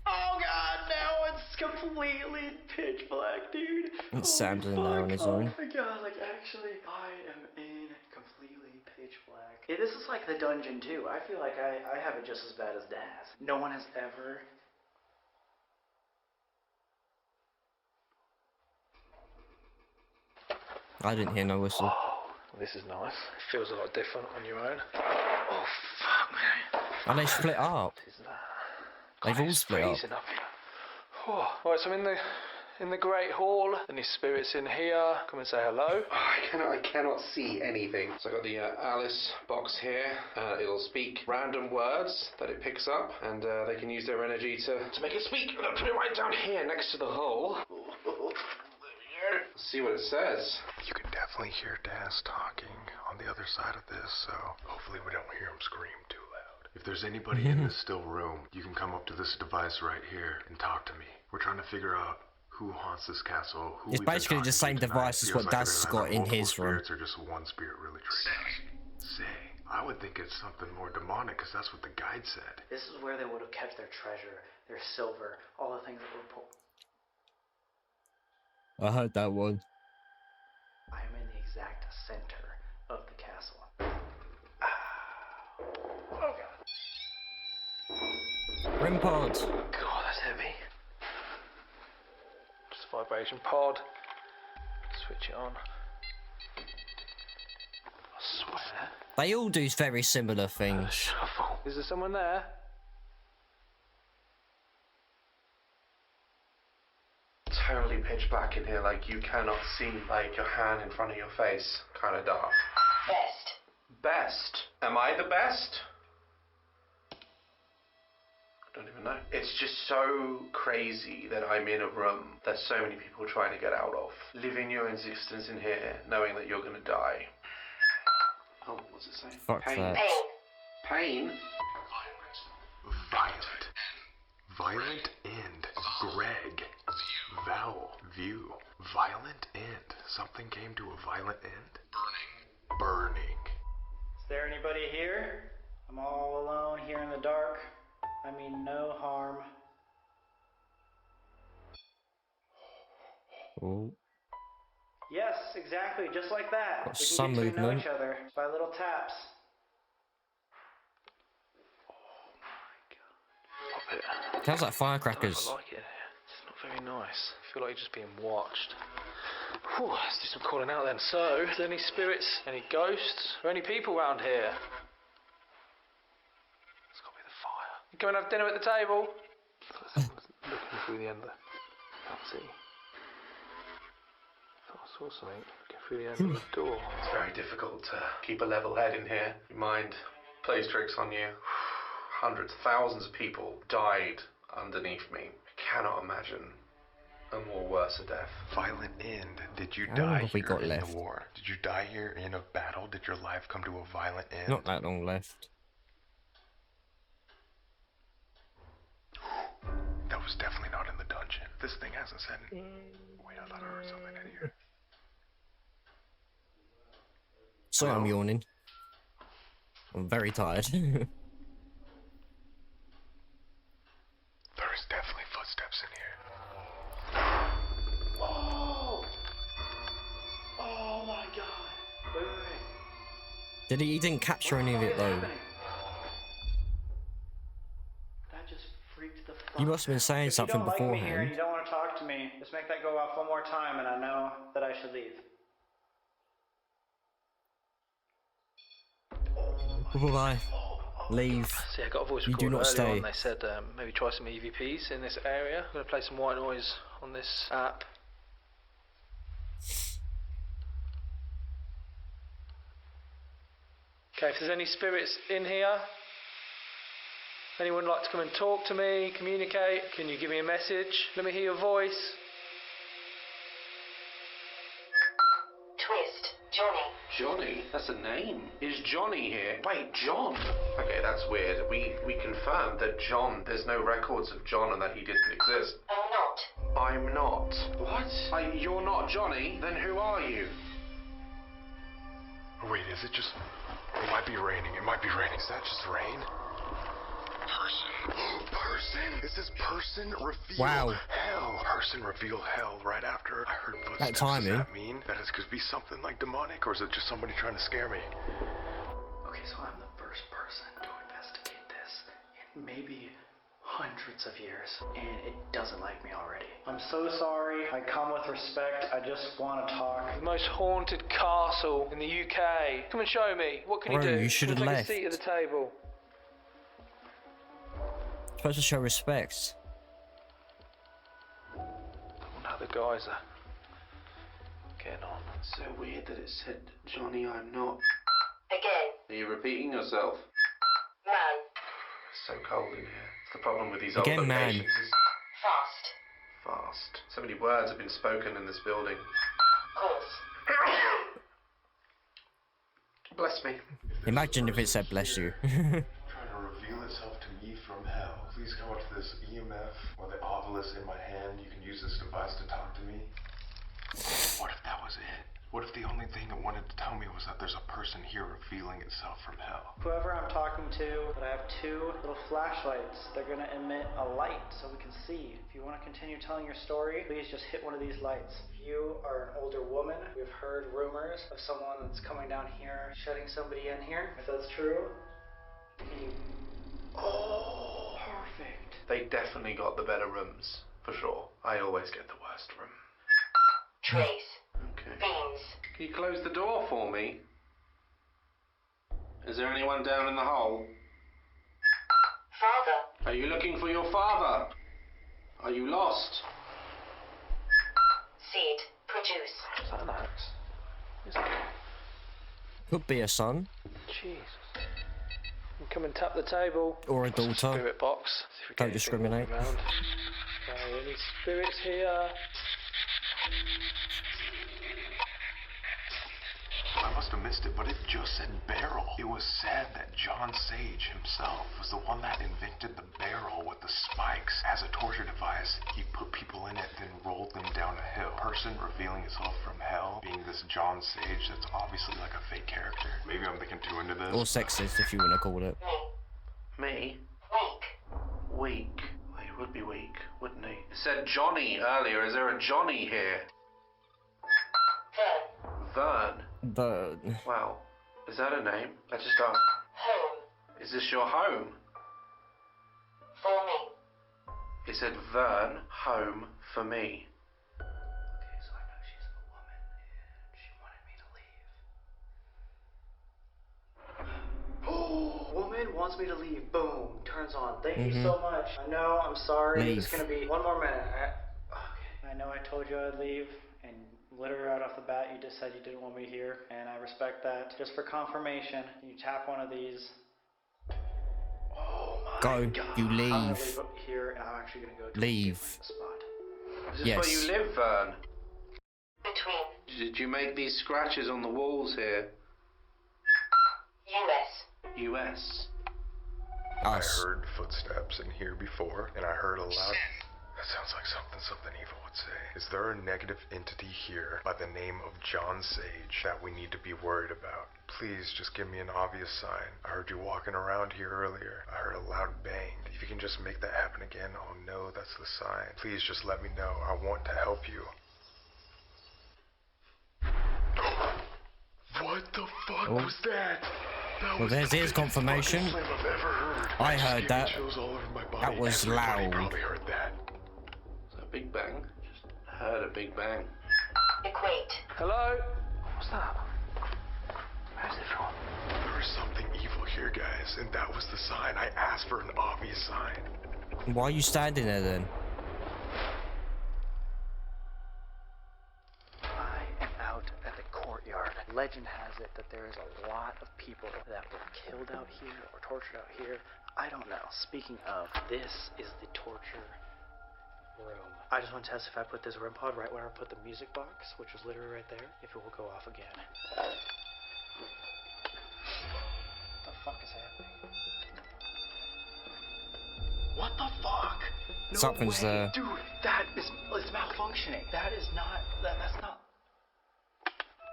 Oh god, now it's completely pitch black, dude. And Sam's in there on his own. Oh my god, like actually, I am in completely pitch black. This is like the dungeon too. I feel like I have it just as bad as Daz. No one has ever... I didn't hear no whistle. This is nice. It feels a lot different on your own. Oh, fuck, man. And they split up. What is that? They've all split up. Freezing up here. Oh. Right, so I'm in the Great Hall, and his spirit's in here. Come and say hello. I cannot see anything. So I've got the Alice box here. It'll speak random words that it picks up, and they can use their energy to make it speak. I'm gonna put it right down here next to the hole. See what it says. You can definitely hear Daz talking on the other side of this, so hopefully we don't hear him scream too loud. If there's anybody in this still room, you can come up to this device right here and talk to me. We're trying to figure out who haunts this castle. Who It's we've been basically the talking same to tonight. device as Feels what like Daz there's got either in multiple his room. spirits or just one spirit really triggering us. Say, I would think it's something more demonic, because that's what the guide said. This is where they would have kept their treasure, their silver, all the things that were pulled. I heard that one. I am in the exact center of the castle. Oh god. REM pod. God, that's heavy. Just a vibration pod. Switch it on. I swear. They all do very similar things. Shuffle. Is there someone there? Totally pitch black in here, like you cannot see like your hand in front of your face. Kind of dark. Best. Am I the best? I don't even know. It's just so crazy that I'm in a room that so many people are trying to get out of. Living your existence in here, knowing that you're gonna die. Oh, what's it say? Fuck Pain. that. Pain? Violent. Violent end. Greg. Vowel. View. Violent end. Something came to a violent end. Burning. Is there anybody here? I'm all alone here in the dark. I mean no harm. Oh. Yes, exactly, just like that. Got We can some get to know movement. each other by little taps. Sounds like firecrackers. I like it. It's not very nice. I feel like you're just being watched. Whew, let's do some calling out then. So, is there any spirits, any ghosts, or any people around here? It's got to be the fire. You come and have dinner at the table? Someone's looking through the end of the... Can't see. I thought I saw something looking through the end of the door. It's very difficult to keep a level head in here. Your mind plays tricks on you. Hundreds, thousands of people died underneath me. I cannot imagine A more worse a death. Violent end. Did you How long die have we here got in left? the war? Did you die here in a battle? Did your life come to a violent end? Not that long left. That was definitely not in the dungeon. This thing hasn't said it. Wait, I thought I heard something in here. Sorry, I'm yawning. I'm very tired. There is definitely footsteps in here. Oh! Oh my god. Wait, wait, wait. Did he? He didn't capture any of it though. Happening? That just freaked the fuck. You must have been saying If something you don't like me here and you beforehand. don't want to talk to me, just make that go off one more time and I know that I should leave. Bye. Leave. See, I got a voice You do recorder not earlier stay. on. They said maybe try some EVPs in this area. I'm going to play some white noise on this app. Okay, if there's any spirits in here, anyone like to come and talk to me, communicate, can you give me a message? Let me hear your voice. Twist, Johnny. Johnny? That's a name. Is Johnny here? Wait, John? Okay, that's weird. We confirmed that John, there's no records of John and that he didn't exist. I'm not. I'm not. What? You're not Johnny? Then who are you? Wait, is it just... It might be raining. It might be raining. Is that just rain? Person. It says person reveal Wow. hell. Person reveal hell right after I heard footsteps. That timing. Does that mean that it could be something like demonic, or is it just somebody trying to scare me? Okay, so I'm the first person to investigate this in maybe hundreds of years, and it doesn't like me already. I'm so sorry. I come with respect. I just want to talk. The most haunted castle in the UK. Come and show me. What can Bro, you do? you should have Come take left. a seat at the table. Supposed to show respect. I wonder how the guys are getting on. So weird that it said, Johnny, I'm not. Again. Are you repeating yourself? Man. It's so cold in here. It's the problem with these Again, old man. locations. Fast. Fast. So many words have been spoken in this building. Course. Bless me. Imagine if it said bless you. Trying to reveal itself to me from hell. Please come up to this EMF or the obelisk in my hand. You can use this device to talk to me. What if that was it? What if the only thing it wanted to tell me was that there's a person here revealing itself from hell? Whoever I'm talking to, but I have two little flashlights. They're gonna emit a light so we can see. If you want to continue telling your story, please just hit one of these lights. If you are an older woman, we've heard rumors of someone that's coming down here, shutting somebody in here. If that's true, can you... Oh, perfect. They definitely got the better rooms, for sure. I always get the worst room. Trace. Okay. Fiends. Can you close the door for me? Is there anyone down in the hole? Father. Are you looking for your father? Are you lost? Seed. Produce. Is that an axe? Is it? Could be a son Jesus. You come and tap the table. or a daughter. Spirit box. See if we Don't get anything discriminate. walking around. Okay, any spirits here? I must have missed it, but it just said barrel. It was said that John Sage himself was the one that invented the barrel with the spikes. As a torture device, he put people in it, then rolled them down a hill. Person revealing itself from hell, being this John Sage that's obviously like a fake character. Maybe I'm thinking too into this. Or sexist, if you want to call it. Me? Weak. Weak. Well, he would be weak, wouldn't he? It said Johnny earlier. Is there a Johnny here? Vern. Vern? But Wow. Is that a name? I just asked. Home. Is this your home? For me. It said Vern, home for me. Okay, so I know she's a woman and she wanted me to leave. Oh, woman wants me to leave. Boom. Turns on. Thank you so much. I know. I'm sorry. Leave. It's gonna be one more minute. Okay. I know I told you I'd leave, and literally right off the bat, you just said you didn't want me here, and I respect that. Just for confirmation, you tap one of these. Oh my Go. God. You I'm gonna leave. leave up here, and I'm actually gonna go to Leave. a different spot. Is this Yes. where you live, Vern? Between. Did you make these scratches on the walls here? US. US. I Us. heard footsteps in here before, and I heard a loud... That sounds like something evil would say. Is there a negative entity here by the name of John Sage that we need to be worried about? Please just give me an obvious sign. I heard you walking around here earlier. I heard a loud bang. If you can just make that happen again, I'll know that's the sign. Please just let me know. I want to help you. What the fuck was that? That Well, was there's the his biggest confirmation. fucking slam I've ever heard. I It just heard gave me that. chills all over my body. That was Everybody loud. probably heard that. Is that a big bang? Just heard a big bang. Equate. Hello? What's that? Where's it from? There is something evil here, guys, and that was the sign. I asked for an obvious sign. Why are you standing there then? I am out at the courtyard. Legend has it that there is a lot of people that were killed out here or tortured out here. I don't know. Speaking of, this is the torture room. I just want to test if I put this REM pod right where I put the music box, which is literally right there, if it will go off again. What the fuck is happening? What the fuck? No Something's way. there. Dude, that is it's malfunctioning. That's not.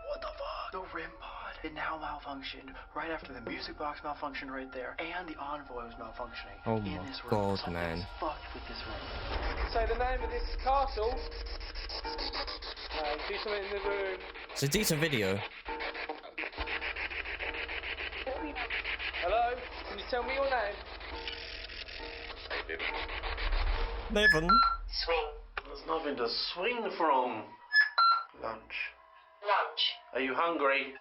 What the fuck? The REM pod. It now malfunctioned right after the music box malfunctioned right there, and the envoy was malfunctioning Oh in my this room. God, Something's man. fucked with this room. Say the name of this castle. Do something in the room. It's a decent video. Hello? Can you tell me your name? Nathan. Swing. There's nothing to swing from. Lunch. Lunch. Are you hungry?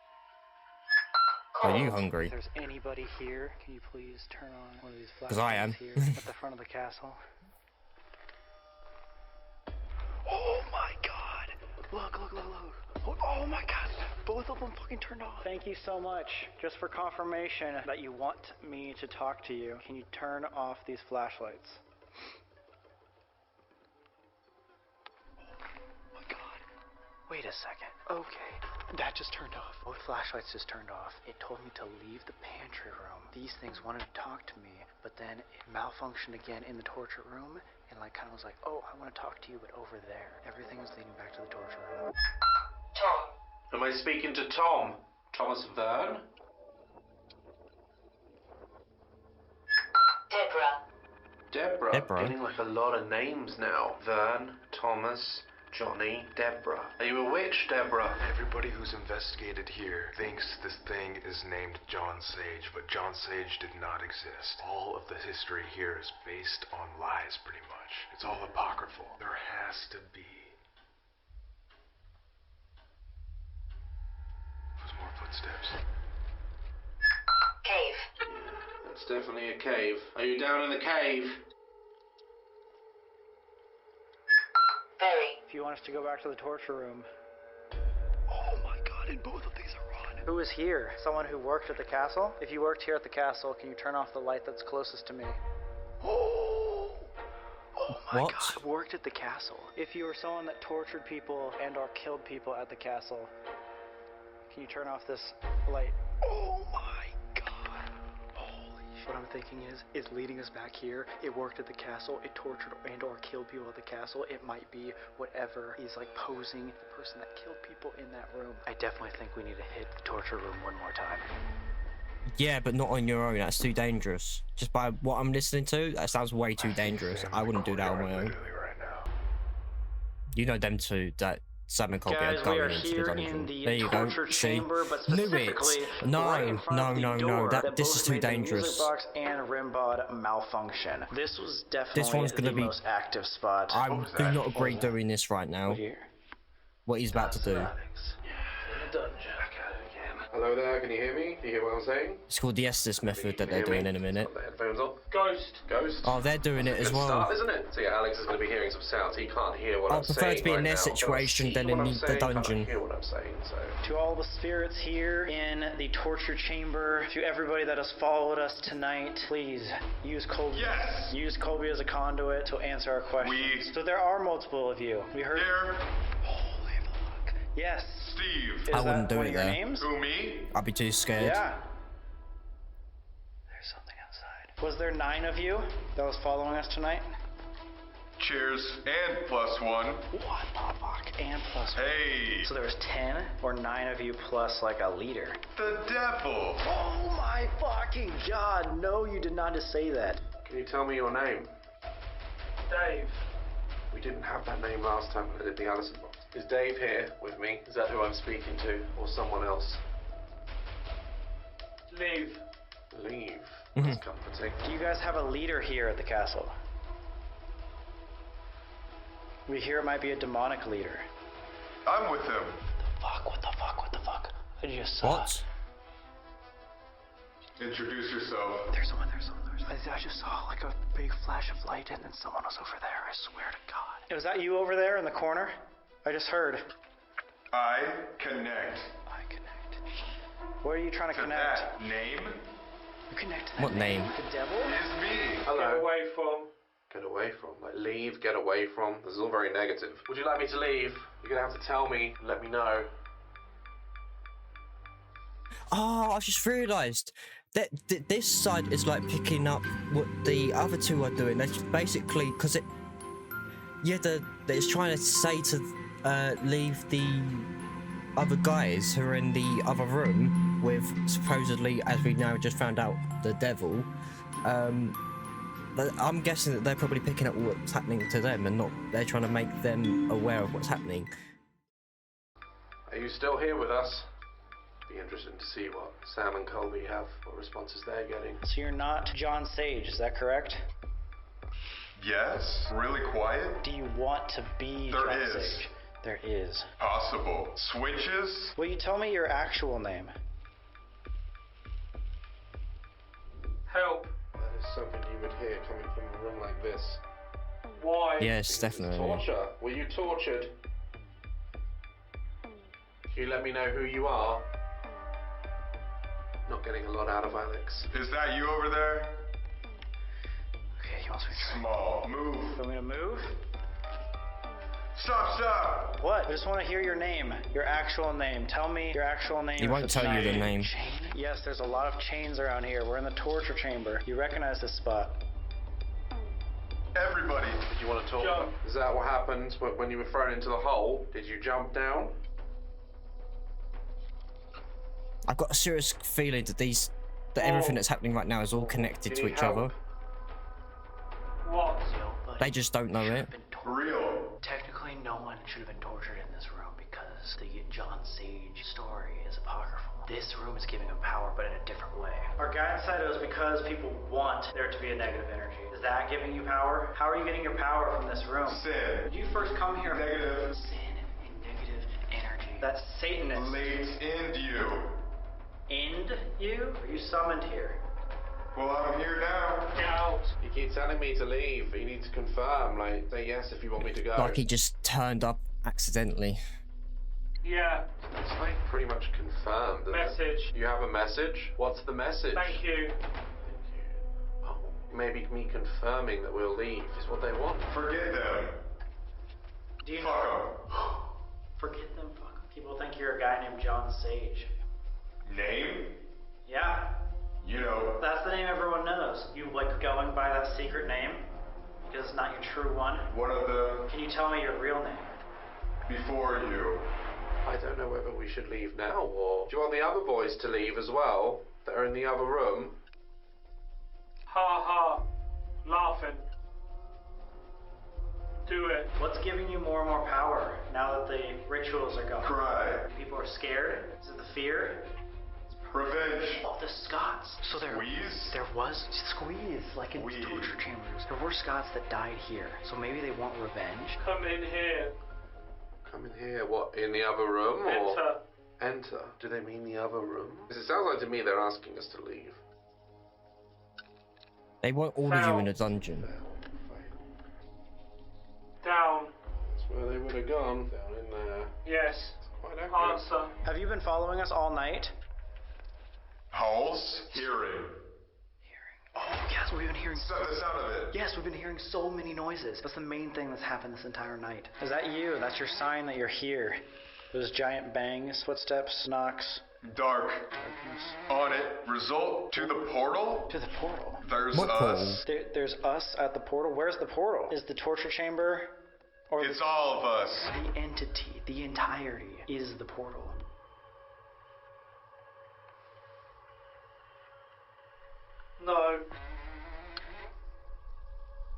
Are you hungry? If there's anybody here, can you please turn on one of these 'Cause I am. flashlights here at the front of the castle? Oh my god! Look. Oh my god! Both of them fucking turned off. Thank you so much. Just for confirmation that you want me to talk to you, can you turn off these flashlights? Oh my god. Wait a second. Okay. That just turned off. Both flashlights just turned off. It told me to leave the pantry room. These things wanted to talk to me, but then it malfunctioned again in the torture room, and like kind of was like, oh, I want to talk to you, but over there. Everything was leading back to the torture room. Tom. Am I speaking to Tom? Thomas Vern? Deborah. Deborah? Getting like a lot of names now. Vern, Thomas, Johnny, Deborah. Are you a witch, Deborah? Everybody who's investigated here thinks this thing is named John Sage, but John Sage did not exist. All of the history here is based on lies, pretty much. It's all apocryphal. There has to be. There's more footsteps. Cave. It's definitely a cave. Are you down in the cave? Very. If you want us to go back to the torture room. Oh my god, and both of these are on. Who is here? Someone who worked at the castle? If you worked here at the castle, can you turn off the light that's closest to me? Oh my What? god, worked at the castle. If you were someone that tortured people and or killed people at the castle, can you turn off this light? Oh my god. Holy shit. What I'm thinking is leading us back here. It worked at the castle. It tortured and or killed people at the castle. It might be whatever is like posing the person that killed people in that room. I definitely think we need to hit the torture room one more time. Yeah, but not on your own. That's too dangerous. Just by what I'm listening to, that sounds way too dangerous. I wouldn't do that on my own. Literally right now. You know them two, that Sam and Colby Guys, are we are going into the here dungeon. in the There you go. torture See? chamber, but Knew specifically it. No, right in front of the no. door This both is too made the dangerous. music box and REM pod malfunction. This was definitely This one's gonna the be- most active spot. I do not agree doing this right now. Here. What he's about to do. In the dungeon. Back at it again. Hello there, can you hear me? Do you hear what I'm saying? It's called the Estes method that they're doing in a minute. Got the headphones on. Ghost. Ghost. Oh, they're doing it as Good well. start, isn't it? So yeah, Alex is going to be hearing some sounds. He can't hear what I I'm saying. prefer to be in right their now. situation Can't than see in what I'm the saying, dungeon. Can't hear what I'm saying. So. To all the spirits here in the torture chamber, to everybody that has followed us tonight, please use Colby. Yes! Use Colby as a conduit to answer our questions. So there are multiple of you. We heard. Here, Holy fuck. Yes. Steve. Is I wouldn't that do one it of your there. names? Who, me? I'd be too scared. Yeah. There's something outside. Was there 9 of you that was following us tonight? Cheers and +1. What the fuck? And plus 1. Hey, So there was 10 or 9 of you plus like a leader. the devil. Oh my fucking god, no, you did not just say that. Can you tell me your name? Dave. We didn't have that name last time when I did the Allison box. Is Dave here with me? Is that who I'm speaking to? Or someone else? Leave. Leave. That's comforting. Do you guys have a leader here at the castle? We hear it might be a demonic leader. I'm with him. What the fuck? I just saw. What? Introduce yourself. There's someone. I just saw like a big flash of light and then someone was over there, I swear to God. Was that you over there in the corner? I just heard. I connect. I connect. What are you trying to To connect? that name You connect to that What name? The devil? is me. Get Hello. away from. Get away from. Like leave, get away from. This is all very negative. Would you like me to leave? You're going to have to tell me and let me know. Oh, I've just realised that this side is like picking up what the other two are doing. They're just basically because it. Yeah, it's trying to say to leave the other guys who are in the other room with supposedly, as we now just found out, the devil. But I'm guessing that they're probably picking up what's happening to them and not. They're trying to make them aware of what's happening. Are you still here with us? Be interesting to see what Sam and Colby have, what responses they're getting. So you're not John Sage, is that correct? Yes? Really quiet? Do you want to be There John is. Sage? There is. Possible. Switches? Will you tell me your actual name? Help. That is something you would hear coming from a room like this. Why? Yes, definitely. Torture. Were you tortured? Can you let me know who you are? Not getting a lot out of Alex. Is that you over there? Okay, he wants me to try. Small. Move. You want me to move? Stop! What? I just want to hear your name. Your actual name. Tell me your actual name. He won't tell you the name. Chain? Yes, there's a lot of chains around here. We're in the torture chamber. You recognize this spot. Everybody. Did you want to talk Jump. about? Is that what happened when you were thrown into the hole? Did you jump down? I've got a serious feeling that everything that's happening right now is all connected to each other. What? They just don't know it. For real. Technically, no one should have been tortured in this room because the John Sage story is apocryphal. This room is giving him power, but in a different way. Our guidance said it was because people want there to be a negative energy. Is that giving you power? How are you getting your power from this room? Sin. Did you first come here? Negative. Sin and negative energy. That's Satanist. Late in you. End you? Are you summoned here? Well, I'm here now. Get out. You keep telling me to leave, but you need to confirm. Like, say yes if you want me to go. Like he just turned up accidentally. Yeah. It's like pretty much confirmed. isn't it? Message. You have a message? What's the message? Thank you. Thank you. Oh, maybe me confirming that we'll leave is what they want. Forget them. Do you Fuck them. forget them? Fuck. People think you're a guy named John Sage. Name? Yeah. You know. That's the name everyone knows. You like going by that secret name? Because it's not your true one? One of the Can you tell me your real name? before you. I don't know whether we should leave now or... Do you want the other boys to leave as well? That are in the other room? Ha ha. Laughing. Do it. What's giving you more and more power now that the rituals are going? Cry. People are scared? Is it the fear? Revenge. Oh, the Scots. So Squeeze? there was squeeze, like in Squeeze. torture chambers. There were Scots that died here, so maybe they want revenge. Come in here. Come in here. What, in the other room or... Enter. enter, do they mean the other room? Because it sounds like to me they're asking us to leave. They want all of you in a dungeon. Down. That's where they would have gone. Down in there. Yes. Quite accurate. Answer. Have you been following us all night? Pulse? Hearing. Oh, yes, we've been hearing The sound of it. Yes, we've been hearing so many noises. That's the main thing that's happened this entire night. Is that you? That's your sign that you're here. Those giant bangs, footsteps, knocks. Dark. On it. Result to the portal? To the portal. There's What us. There's us at the portal. Where's the portal? Is the torture chamber? Or It's all of us. the entity, the entirety, is the portal. No.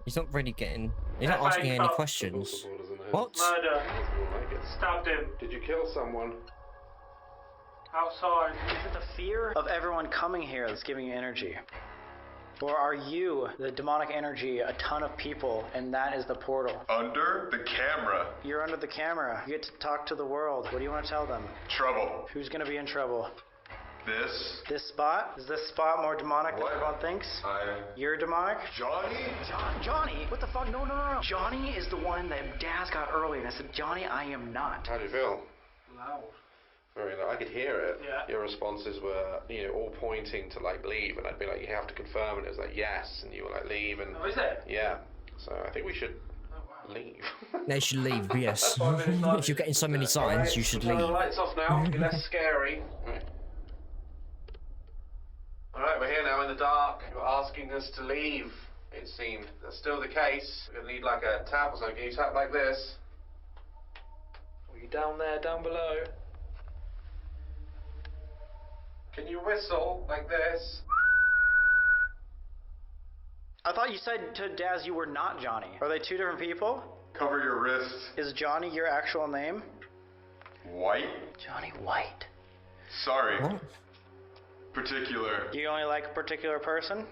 He's not really getting. He's not asking any questions. What? Murder. Stabbed him. Did you kill someone? Outside. Is it the fear of everyone coming here that's giving you energy? Or are you the demonic energy, a ton of people, and that is the portal? Under the camera. You're under the camera. You get to talk to the world. What do you want to tell them? Trouble. Who's going to be in trouble? This. This spot? Is this spot more demonic than everyone thinks? You're demonic? Johnny? Johnny? What the fuck? No. Johnny is the one that Daz got earlier, and I said, Johnny, I am not. How do you feel? Loud. Very loud. I could hear it. Yeah. Your responses were, all pointing to like leave, and I'd be like, you have to confirm, and it was like yes, and you were like leave, and Oh, is it? yeah. So I think we should leave. They should leave, yes. 5 minutes left. If you're getting so many signs, you should Turn the leave. lights off now. Be less scary. All right, we're here now in the dark. You're asking us to leave. It seemed that's still the case. We're gonna need like a tap or something. Can you tap like this? Are you down there, down below? Can you whistle like this? I thought you said to Daz you were not Johnny. Are they two different people? Cover your wrist. Is Johnny your actual name? White? Johnny White. Sorry. What? Particular. You only like a particular person?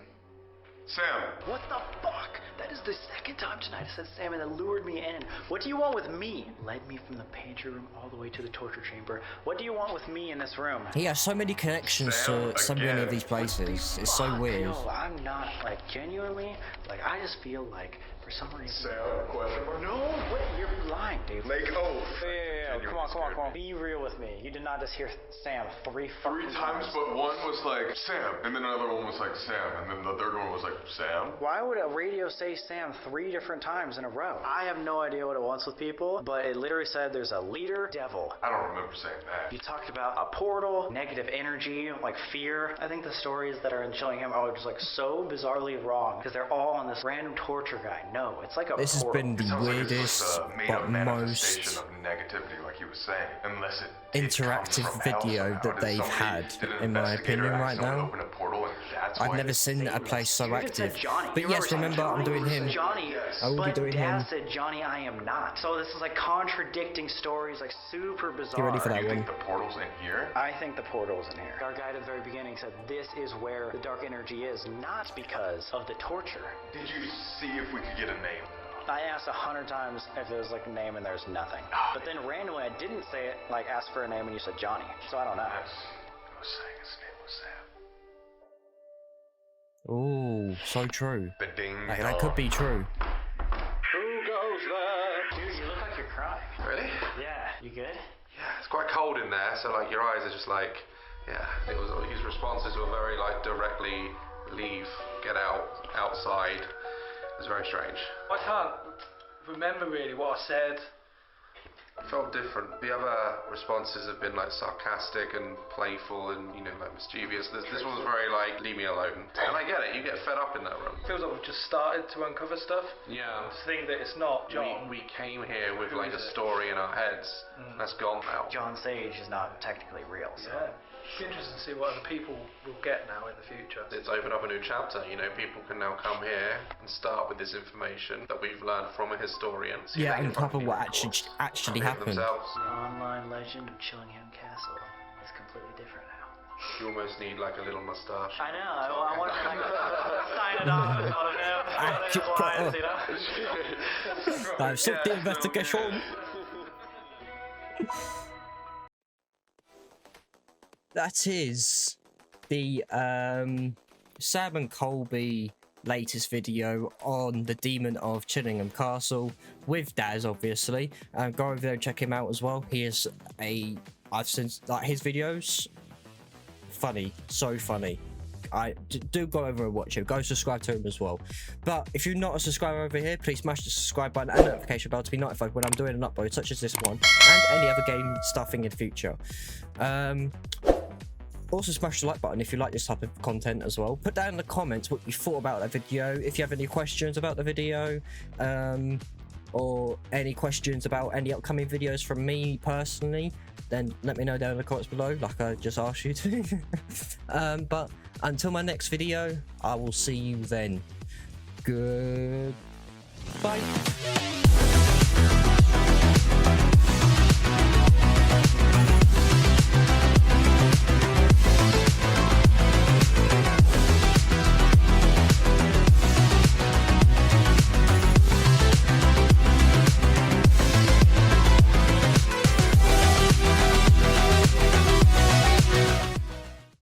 Sam. What the fuck? That is the second time tonight I said Sam and that lured me in. What do you want with me? Led me from the pantry room all the way to the torture chamber. What do you want with me in this room? He has so many connections Sam, to so many again. of these places. It's so weird. No, I'm not, genuinely, I just feel like, for some reason... Sam? Question mark? No, wait, you're lying, dude. Make oath. Yeah, come on. Be real with me. You did not just hear Sam three Three times, but one was like Sam, and then another one was like Sam, and then the third one was like Sam. Why would a radio say Sam 3 different times in a row? I have no idea what it wants with people, but it literally said there's a leader devil. I don't remember saying that. You talked about a portal, negative energy, fear. I think the stories that are in Chillingham are just so bizarrely wrong because they're all on this random torture guy. No, it's like a This has portal. been the Sounds like it's weirdest, just a made-up but manifestation most of negativity, like he was saying, unless it did interactive come from hell video somehow. that Did they've somebody- had, did an in my investigator opinion, right accidentally now. open a portal and that's I've why never it seen a place so You even said active. Johnny. But You yes, remember, I'm doing him. Johnny, I will be doing him. Dad said Johnny, I am not. So this is contradicting stories, super bizarre. Get ready for that You one. think the portal's in here? I think the portal's in here. Our guide at the very beginning said this is where the dark energy is, not because of the torture. Did you see if we could get a name? I asked 100 times if there was a name and there's nothing. But then randomly I didn't say it, asked for a name and you said Johnny. So I don't know. I was saying his name was Sam. Oh, so true. The ding That could be true. Who goes there? Dude, you look like you're crying. Really? Yeah, you good? Yeah, it's quite cold in there, so your eyes are just it was his responses were very directly leave, get out, outside. It was very strange. I can't remember really what I said. It felt different. The other responses have been sarcastic and playful and mischievous. This one was very leave me alone. And I get it, you get fed up in that room. Feels like we've just started to uncover stuff. Yeah. To think that it's not John. We came here with Who a is it? story in our heads. That's gone now. John Sage is not technically real, so. Yeah. It's interesting to see what other people will get now in the future. It's opened up a new chapter. People can now come here and start with this information that we've learned from a historian. See if Yeah, they and can cover find what meaning actually for happened. themselves. The online legend of Chillingham Castle is completely different now. You almost need a little mustache. I know, I want to sign it off in front of him. I've set the investigation. that is the Sam and Colby latest video on the Demon of Chillingham Castle with Daz, obviously. Go over there and check him out as well. He is I've seen like his videos, funny, so funny. Do go over and watch him. Go subscribe to him as well. But if you're not a subscriber over here, please smash the subscribe button and notification bell to be notified when I'm doing an upload such as this one and any other game stuffing in the future. Also smash the like button if you like this type of content as well. Put down in the comments what you thought about that video. If you have any questions about the video, or any questions about any upcoming videos from me personally, then let me know down in the comments below, like I just asked you to. But until my next video, I will see you then. Goodbye.